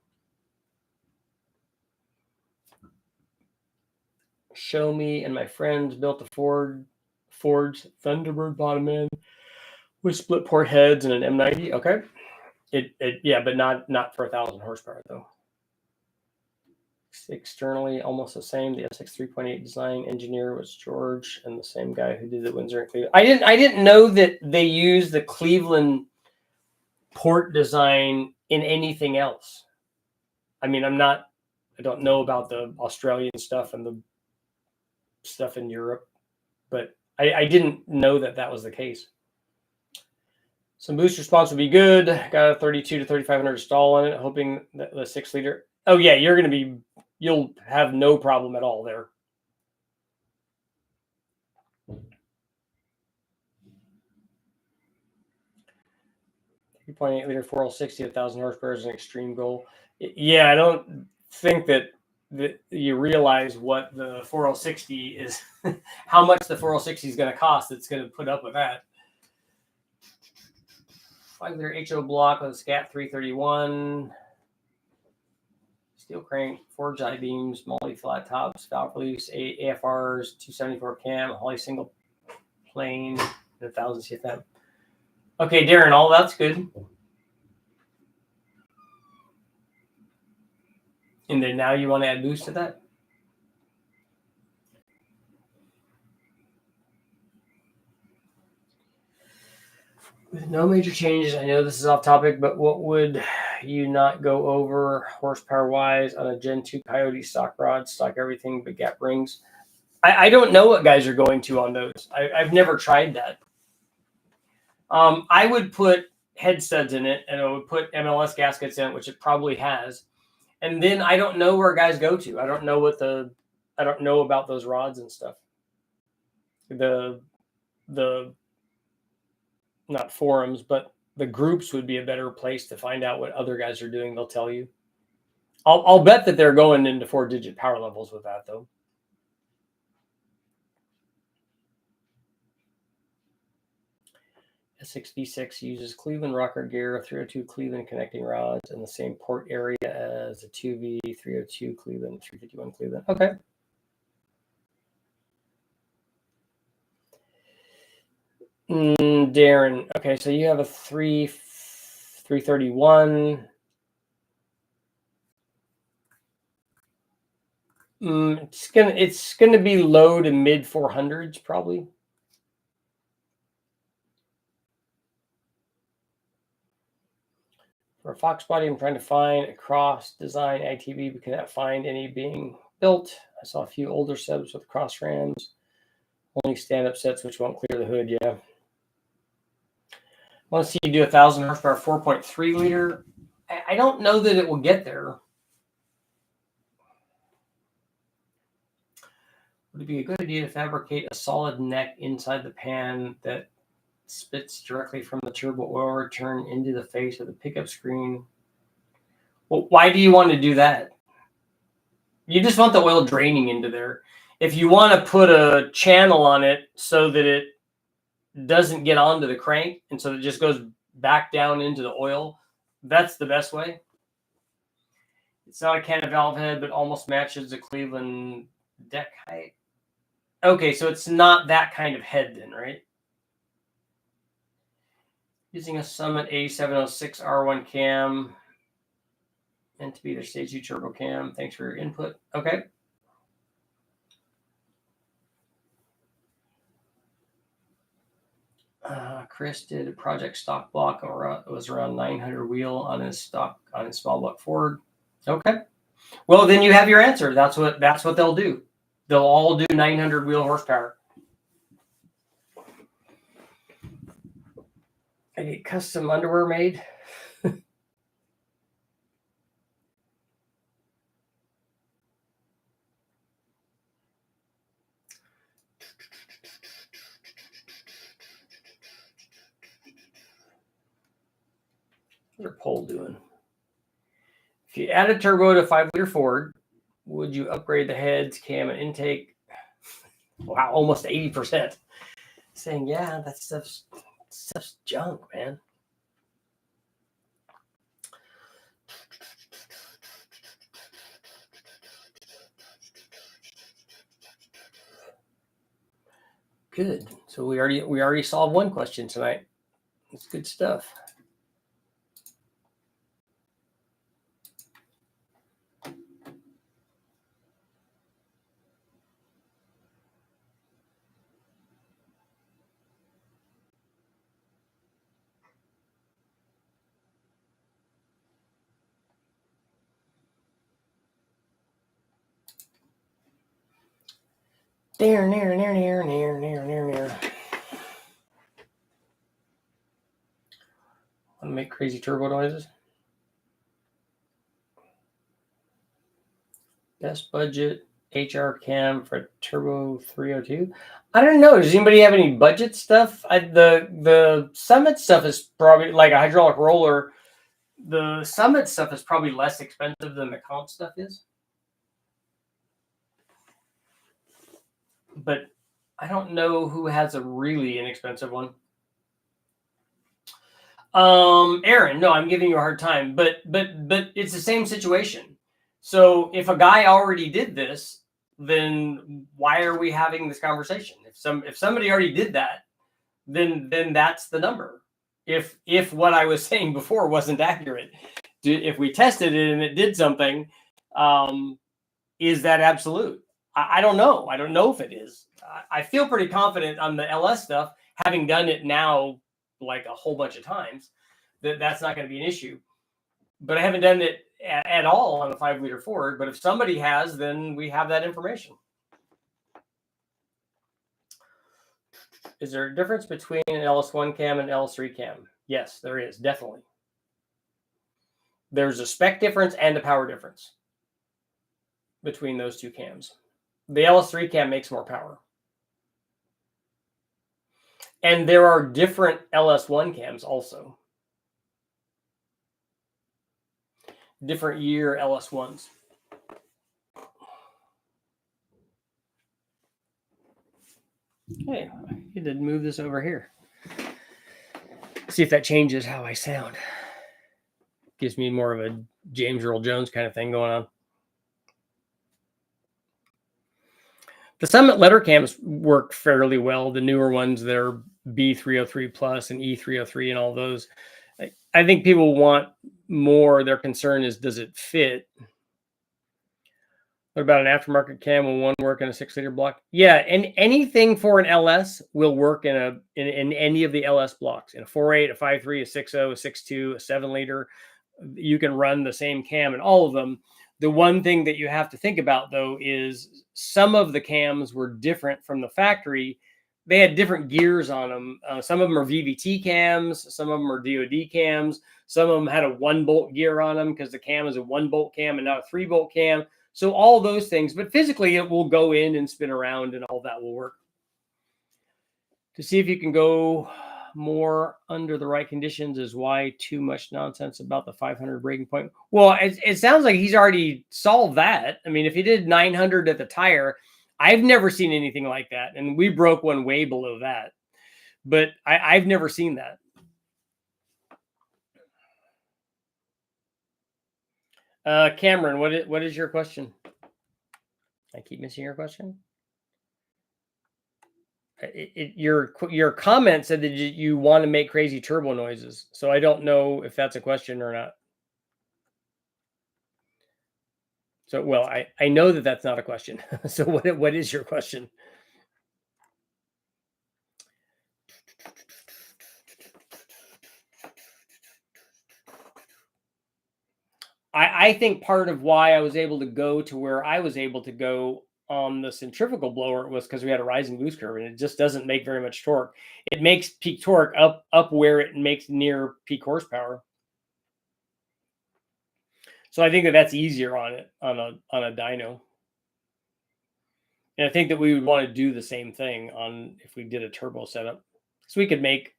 Show me and my friends built a Ford's Thunderbird bottom end with split port heads and an M90. Okay. Yeah, but not for 1,000 horsepower though. externally almost the same. The SX 3.8 design engineer was George, and the same guy who did the Windsor and Cleveland. I didn't know that they used the Cleveland port design in anything else. I mean, I don't know about the Australian stuff and the stuff in Europe, but I didn't know that that was the case. Some boost response would be good. Got a 32 to 3,500 stall in it, hoping that the 6-liter. Oh yeah, you'll have no problem at all there. 3.8-liter 4L60 at 1,000 horsepower is an extreme goal. Yeah, I don't think that you realize what the 4L60 is, how much the 4L60 is going to cost. It's going to put up with that. 5-liter HO block with a SCAT 331. Steel crank, forged I-beams, multi flat tops, valve release, AFRs, 274 cam, Holley single plane, 1,000 CFM. Okay, Darren, all that's good. And then now you want to add boost to that? With no major changes, I know this is off topic, but what would you not go over horsepower wise on a Gen 2 Coyote stock rod, stock everything but gap rings? I don't know what guys are going to on those. I've never tried that. I would put head studs in it, and I would put MLS gaskets in it, which it probably has. And then I don't know where guys go to. I don't know about those rods and stuff. The not forums, but the groups would be a better place to find out what other guys are doing. They'll tell you. I'll bet that they're going into 4-digit power levels with that, though. S6V6 uses Cleveland rocker gear, 302 Cleveland connecting rods, in the same port area as the 2V, 302 Cleveland, 351 Cleveland. Okay. Darren, okay, so you have a 331. It's gonna be low to mid 400s probably. For a Fox body, I'm trying to find a cross design ITB, but cannot find any being built. I saw a few older subs with cross rams, only stand-up sets which won't clear the hood. Yeah. I want to see you do 1,000 horsepower 4.3 liter. I don't know that it will get there. Would it be a good idea to fabricate a solid neck inside the pan that spits directly from the turbo oil return into the face of the pickup screen? Well, why do you want to do that? You just want the oil draining into there. If you want to put a channel on it so that it doesn't get onto the crank and so it just goes back down into the oil, that's the best way. It's not a cannon valve head, but almost matches the Cleveland deck height. Okay, so it's not that kind of head then, right? Using a Summit A706 R1 cam, meant to be their Stage 2 turbo cam. Thanks for your input. Okay. Chris did a project stock block. It was around 900 wheel on his small block Ford. Okay. Well, then you have your answer. That's what they'll do. They'll all do 900 wheel horsepower. I get custom underwear made. What's our poll doing? If you add a turbo to 5-liter Ford, would you upgrade the heads, cam, and intake? Wow, almost 80%. Saying, yeah, that stuff's junk, man. Good. So we already solved one question tonight. It's good stuff. There, near. Want to make crazy turbo noises? Best budget HR cam for Turbo 302. I don't know. Does anybody have any budget stuff? The Summit stuff is probably like a hydraulic roller. The Summit stuff is probably less expensive than the comp stuff is. But I don't know who has a really inexpensive one. Aaron, no, I'm giving you a hard time, but it's the same situation. So if a guy already did this, then why are we having this conversation? If somebody already did that, then that's the number. If what I was saying before wasn't accurate, if we tested it and it did something, is that absolute? I don't know. I don't know if it is. I feel pretty confident on the LS stuff, having done it now like a whole bunch of times, that's not going to be an issue. But I haven't done it at all on a 5-liter Ford. But if somebody has, then we have that information. Is there a difference between an LS1 cam and LS3 cam? Yes, there is, definitely. There's a spec difference and a power difference between those two cams. The LS3 cam makes more power. And there are different LS1 cams also. Different year LS1s. Hey, I need to move this over here. See if that changes how I sound. Gives me more of a James Earl Jones kind of thing going on. The Summit letter cams work fairly well. The newer ones, they're B303 Plus and E303 and all those. I think people want more. Their concern is, does it fit? What about an aftermarket cam? Will one work in a 6-liter block? Yeah, and anything for an LS will work in any of the LS blocks. In a 4.8, a 5.3, a 6.0, a 6.2, a 7-liter. You can run the same cam in all of them. The one thing that you have to think about, though, is some of the cams were different from the factory. They had different gears on them. Some of them are VVT cams. Some of them are DOD cams. Some of them had a 1-bolt gear on them because the cam is a 1-bolt cam and not a 3-bolt cam. So all those things, but physically it will go in and spin around and all that will work. To see if you can go more under the right conditions is why too much nonsense about the 500 breaking point. Well, it sounds like he's already solved that. I mean, if he did 900 at the tire, I've never seen anything like that. And we broke one way below that. But I've never seen that. Cameron, what is your question? I keep missing your question. Your comment said that you want to make crazy turbo noises. So I don't know if that's a question or not. So, well, I know that that's not a question. So what is your question? I think part of why I was able to go to where I was able to go on the centrifugal blower was because we had a rising boost curve, and it just doesn't make very much torque. It makes peak torque up where it makes near peak horsepower. So I think that's easier on a dyno. And I think that we would want to do the same thing if we did a turbo setup. So we could make,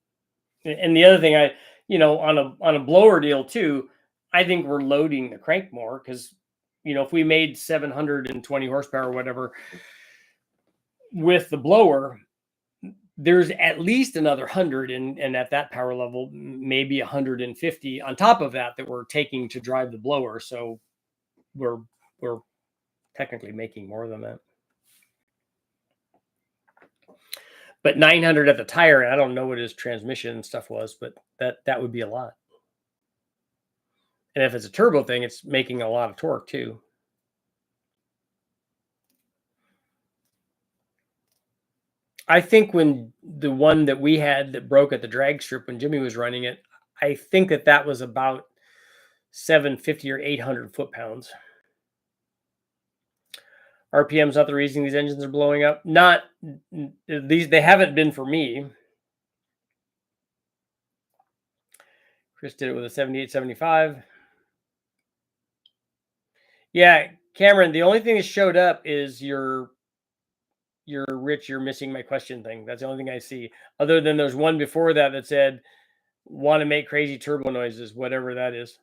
and the other thing on a blower deal too, I think we're loading the crank more because, if we made 720 horsepower or whatever with the blower, there's at least another 100 and at that power level, maybe 150 on top of that we're taking to drive the blower. So we're technically making more than that. But 900 at the tire, I don't know what his transmission and stuff was, but that would be a lot. And if it's a turbo thing, it's making a lot of torque too. I think when the one that we had that broke at the drag strip when Jimmy was running it, I think that was about 750 or 800 foot-pounds. RPM's not the reason these engines are blowing up. Not these. They haven't been for me. Chris did it with a 7875. Yeah, Cameron, the only thing that showed up is your Rich, you're missing my question thing. That's the only thing I see. Other than there's one before that that said, want to make crazy turbo noises, whatever that is.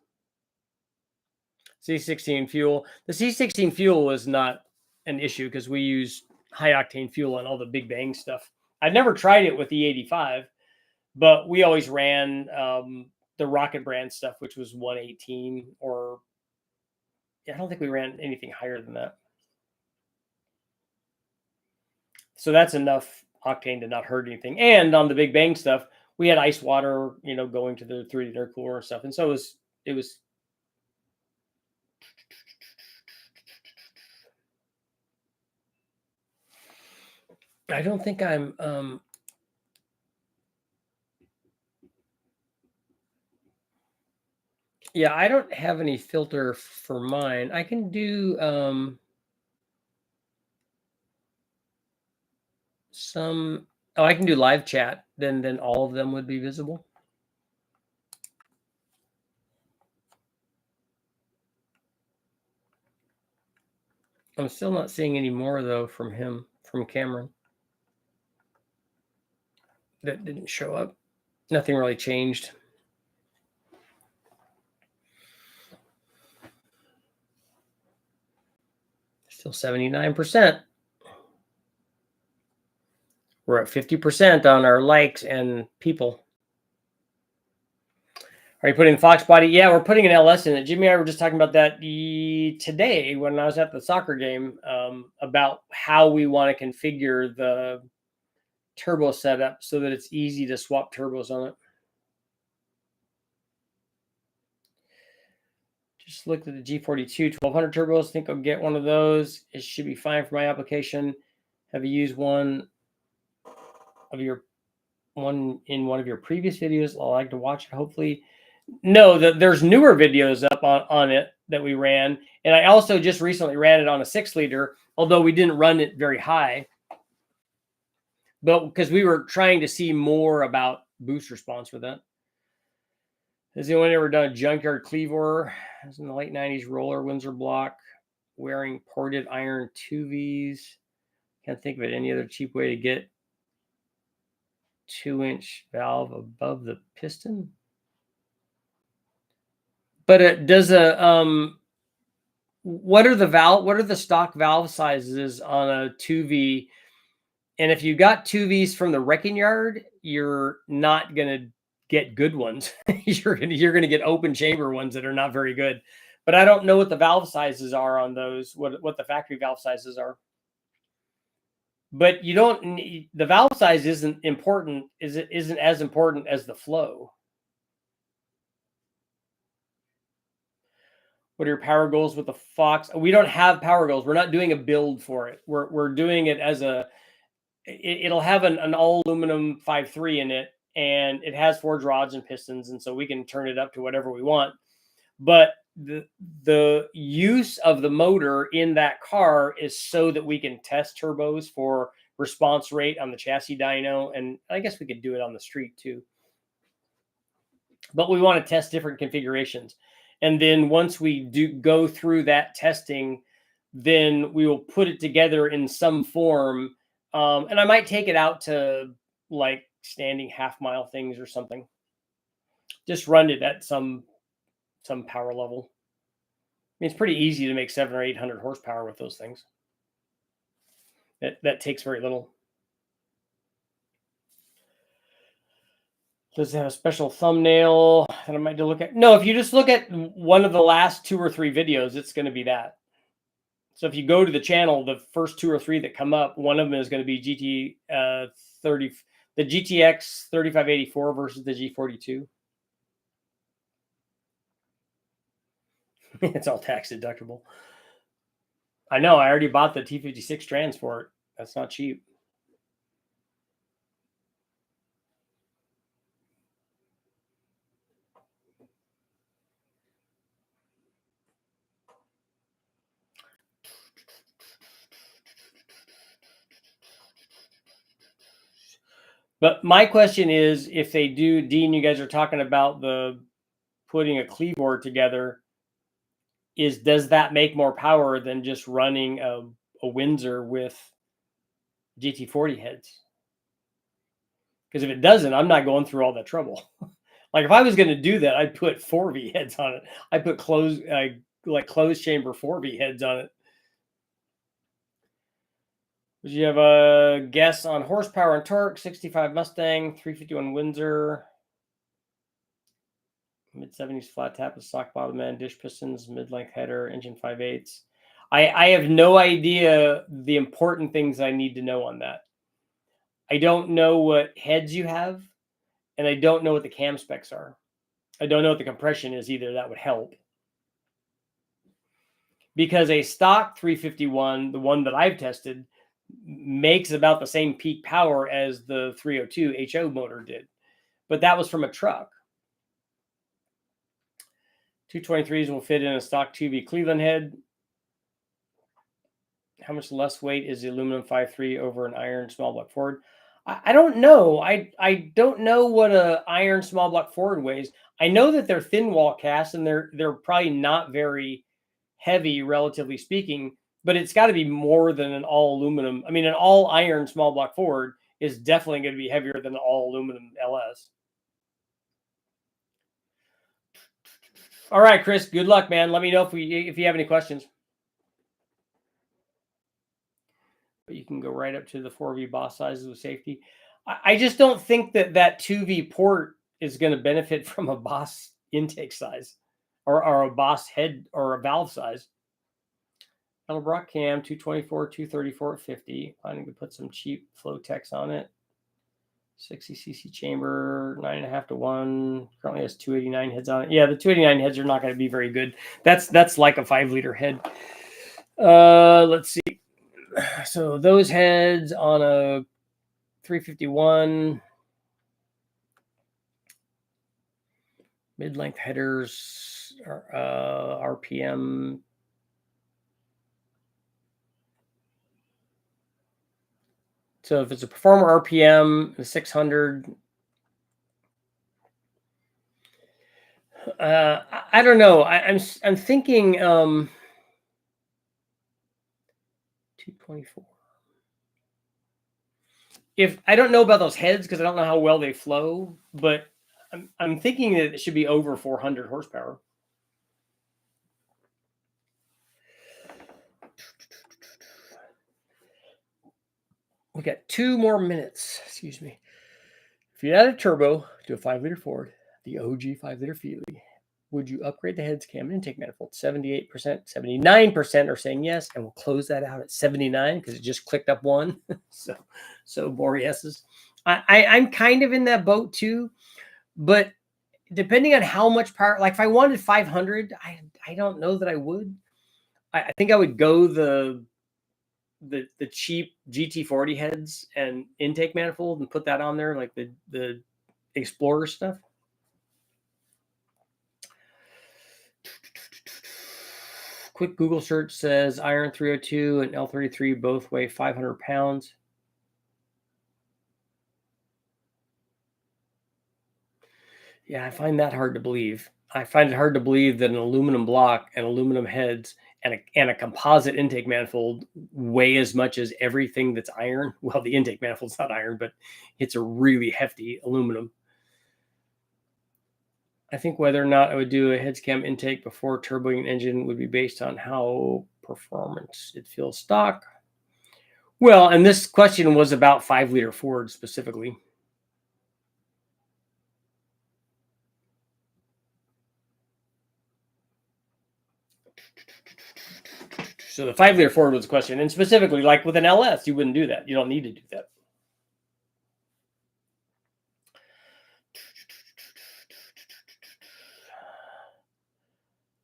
C16 fuel. The C16 fuel was not an issue because we use high octane fuel on all the Big Bang stuff. I've never tried it with the 85, but we always ran the Rocket brand stuff, which was 118, or I don't think we ran anything higher than that. So that's enough octane to not hurt anything. And on the Big Bang stuff, we had ice water, going to the 3-liter cooler and stuff. And so it was. I don't think I'm. Yeah, I don't have any filter for mine. I can do some. Oh, I can do live chat. Then all of them would be visible. I'm still not seeing any more though from Cameron. That didn't show up. Nothing really changed. Still 79%. We're at 50% on our likes and people. Are you putting the Fox body? Yeah, we're putting an LS in it. Jimmy and I were just talking about that today when I was at the soccer game, about how we want to configure the turbo setup so that it's easy to swap turbos on it. Just looked at the G42 1200 turbos. Think I'll get one of those. It should be fine for my application. Have you used one in one of your previous videos? I like to watch it. Hopefully. No, there's newer videos up on it that we ran. And I also just recently ran it on a 6-liter, although we didn't run it very high. But because we were trying to see more about boost response with that. Has anyone ever done a junkyard cleaver? As in the late 90s, roller Windsor block, wearing ported iron 2Vs. Can't think of it. Any other cheap way to get 2-inch valve above the piston? But it does what are the stock valve sizes on a 2V? And if you got 2Vs from the wrecking yard, you're not gonna get good ones. you're gonna get open chamber ones that are not very good. But I don't know what the valve sizes are on those. What the factory valve sizes are. But you don't need, the valve size isn't important. Isn't as important as the flow. What are your power goals with the Fox? We don't have power goals. We're not doing a build for it. We're doing it as it'll have an all aluminum 5.3 in it, and it has forged rods and pistons, and so we can turn it up to whatever we want. But the use of the motor in that car is so that we can test turbos for response rate on the chassis dyno, and I guess we could do it on the street too. But we want to test different configurations. And then once we do go through that testing, then we will put it together in some form. And I might take it out to like standing half-mile things or something. Just run it at some power level. I mean, it's pretty easy to make 700 or 800 horsepower with those things. That takes very little. Does it have a special thumbnail that I might look at? No, if you just look at one of the last 2 or 3 videos, it's going to be that. So if you go to the channel, the first 2 or 3 that come up, one of them is going to be the GTX 3584 versus the G42. It's all tax deductible. I know. I already bought the T56 trans for it. That's not cheap. But my question is, if they do, Dean, you guys are talking about the putting a cleave board together. Does that make more power than just running a Windsor with GT40 heads? Because if it doesn't, I'm not going through all that trouble. Like if I was going to do that, I'd put 4V heads on it. I put closed chamber 4V heads on it. Would you have a guess on horsepower and torque? 65 Mustang, 351 Windsor, mid-70s flat tap with stock bottom end, dish pistons, mid-length header, engine 5/8. I have no idea the important things I need to know on that. I don't know what heads you have, and I don't know what the cam specs are. I don't know what the compression is either. That would help. Because a stock 351, the one that I've tested, makes about the same peak power as the 302 HO motor did. But that was from a truck. 223s will fit in a stock 2V Cleveland head. How much less weight is the aluminum 5.3 over an iron small block Ford? I don't know. I don't know what a iron small block Ford weighs. I know that they're thin wall cast and they're probably not very heavy, relatively speaking, but it's got to be more than an all aluminum. I mean, an all iron small block Ford is definitely going to be heavier than an all aluminum LS. All right, Chris, good luck, man. Let me know if you have any questions. But you can go right up to the 4V boss sizes with safety. I just don't think that 2V port is going to benefit from a boss intake size or a boss head or a valve size. Edelbrock cam, 224, 234 at 50. Planning to put some cheap flow techs on it. 60cc chamber, 9.5 to 1. Currently has 289 heads on it. Yeah, the 289 heads are not going to be very good. That's like a 5-liter head. Let's see. So those heads on a 351, mid-length headers, RPM. So if it's a performer RPM, 600. I don't know. I'm thinking 224. If I don't know about those heads because I don't know how well they flow, but I'm thinking that it should be over 400 horsepower. We got 2 more minutes. Excuse me. If you add a turbo to a 5-liter Ford, the OG 5-liter Feely, would you upgrade the heads, cam, and intake manifold? 78%, 79% are saying yes, and we'll close that out at 79 because it just clicked up 1. so more yeses. I'm kind of in that boat too, but depending on how much power, like if I wanted 500, I don't know that I would. I think I would go the cheap GT40 heads and intake manifold and put that on there, like the Explorer stuff. Quick Google search says Iron 302 and L33 both weigh 500 pounds. Yeah, I find that hard to believe. I find it hard to believe that an aluminum block and aluminum heads and a composite intake manifold weigh as much as everything that's iron. Well, the intake manifold's not iron, but it's a really hefty aluminum. I think whether or not I would do a heads cam intake before turboing an engine would be based on how performance it feels stock. Well, and this question was about 5-liter Ford specifically. So the 5-liter Ford was the question. And specifically, like with an LS, you wouldn't do that. You don't need to do that.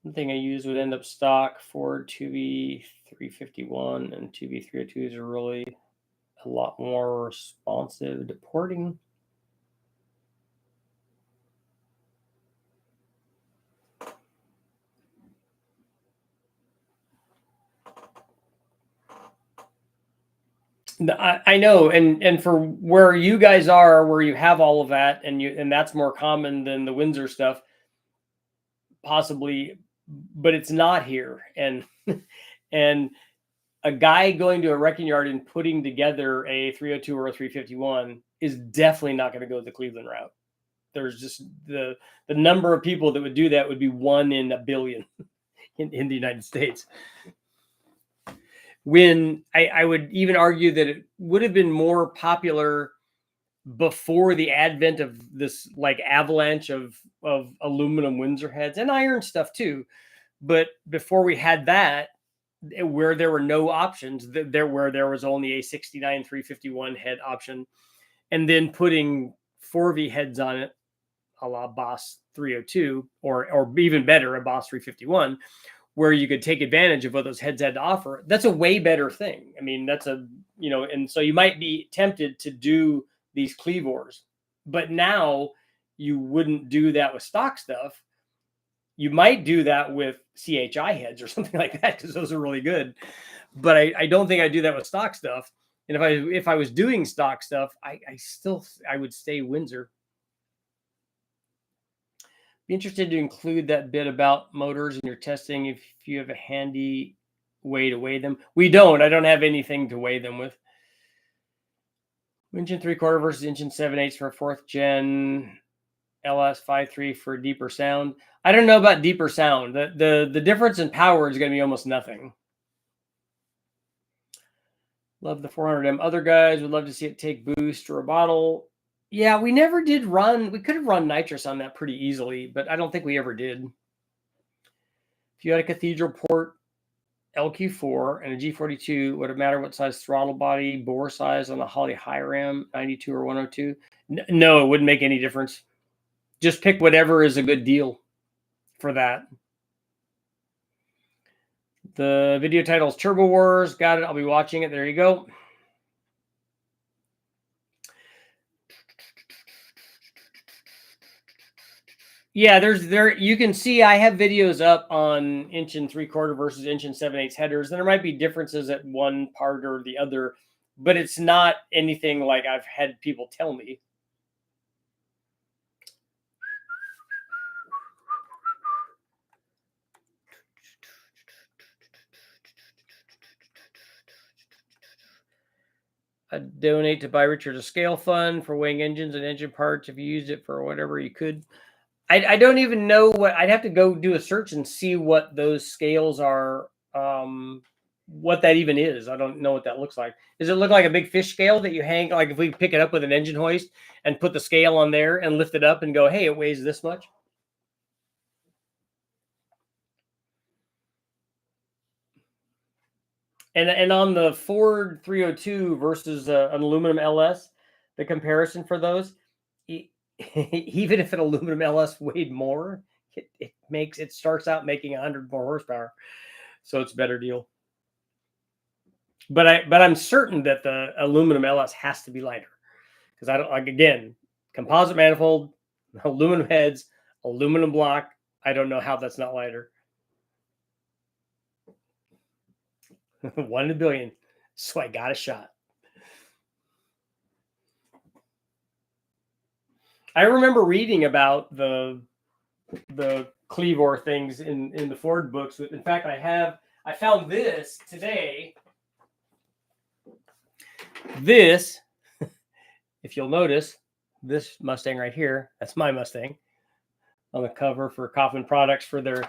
One thing I use would end up stock Ford 2V 351 and 2V 302s are really a lot more responsive to porting. I know, and for where you guys are, where you have all of that, and that's more common than the Windsor stuff, possibly, but it's not here. And a guy going to a wrecking yard and putting together a 302 or a 351 is definitely not going to go the Cleveland route. There's just the number of people that would do that would be 1 in a billion in the United States. When I would even argue that it would have been more popular before the advent of this like avalanche of aluminum Windsor heads and iron stuff too. But before we had that, where there were no options, where there was only a 69 351 head option, and then putting 4V heads on it, a la Boss 302, or even better, a Boss 351, where you could take advantage of what those heads had to offer. That's a way better thing. I mean, that's and so you might be tempted to do these cleavors, but now you wouldn't do that with stock stuff. You might do that with CHI heads or something like that, because those are really good. But I don't think I do that with stock stuff. And if I was doing stock stuff, I would stay Windsor. Be interested to include that bit about motors in your testing if you have a handy way to weigh them. We don't. I don't have anything to weigh them with. Engine 3/4 versus engine 7/8 for 4th gen LS 5.3 for deeper sound. I don't know about deeper sound. The difference in power is going to be almost nothing. Love the 400M. Other guys would love to see it take boost or a bottle. Yeah, we never did run. We could have run nitrous on that pretty easily, but I don't think we ever did. If you had a cathedral port LQ4 and a G42, would it matter what size throttle body, bore size on the Holley high ram, 92 or 102? No, it wouldn't make any difference. Just pick whatever is a good deal for that. The video title is Turbo Wars. Got it. I'll be watching it. There you go. Yeah, you can see I have videos up on engine 3/4 versus engine 7/8 headers. And there might be differences at one part or the other, but it's not anything like I've had people tell me. I donate to Buy Richard a Scale Fund for weighing engines and engine parts. If you used it for whatever you could. I don't even know what. I'd have to go do a search and see what those scales are, what that even is. I don't know what that looks like. Does it look like a big fish scale that you hang, like if we pick it up with an engine hoist and put the scale on there and lift it up and go, hey, it weighs this much? And on the Ford 302 versus an aluminum LS, the comparison for those, even if an aluminum LS weighed more, it starts out making 100 more horsepower, so it's a better deal. But I'm certain that the aluminum LS has to be lighter, because I don't like, again, composite manifold, aluminum heads, aluminum block. I don't know how that's not lighter. 1 in a billion. So I got a shot. I remember reading about the Cleavor things in the Ford books. In fact, I found this today. This, if you'll notice, this Mustang right here, that's my Mustang on the cover for Kaufman Products for their.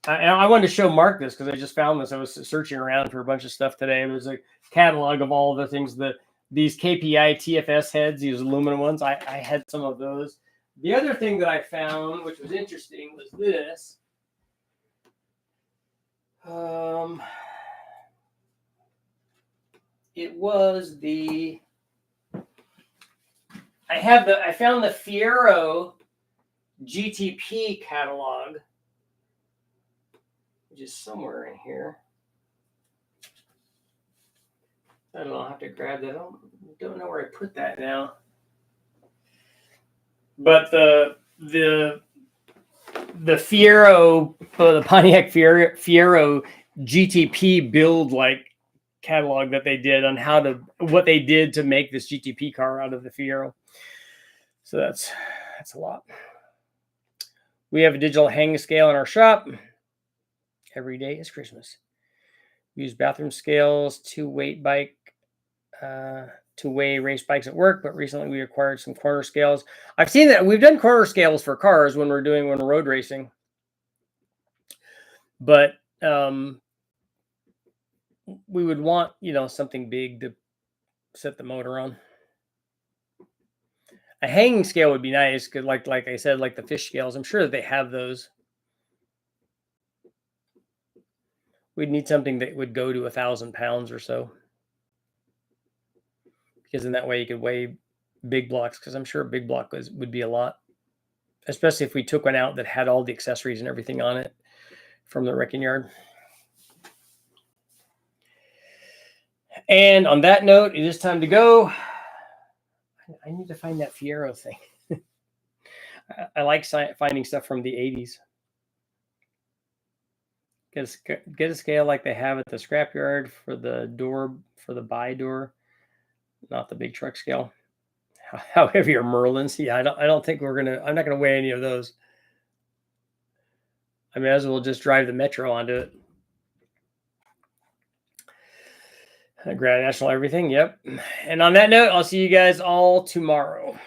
I wanted to show Mark this because I just found this. I was searching around for a bunch of stuff today. It was a catalog of all of the things that these KPI TFS heads, these aluminum ones. I had some of those. The other thing that I found, which was interesting, was this. It was the. I found the Fiero GTP catalog, which is somewhere in here. I don't know. I'll have to grab that. I don't know where I put that now. But the Fiero, the Pontiac Fiero GTP build, like catalog that they did on what they did to make this GTP car out of the Fiero. So that's a lot. We have a digital hang scale in our shop. Every day is Christmas. We use bathroom scales to weight bike, to weigh race bikes at work, but recently we acquired some corner scales. I've seen that. We've done corner scales for cars when we're road racing. But we would want, something big to set the motor on. A hanging scale would be nice because, like I said, like the fish scales, I'm sure that they have those. We'd need something that would go to 1,000 pounds or so, because in that way you could weigh big blocks. Because I'm sure a big block would be a lot, especially if we took one out that had all the accessories and everything on it from the wrecking yard. And on that note, it is time to go. I need to find that Fiero thing. I like finding stuff from the 80s. Get a scale like they have at the scrapyard for the door, for the buy door, not the big truck scale. How heavy are Merlins? Yeah, I don't think I'm not gonna weigh any of those. I may as well just drive the Metro onto it. Grand National everything, yep. And on that note, I'll see you guys all tomorrow.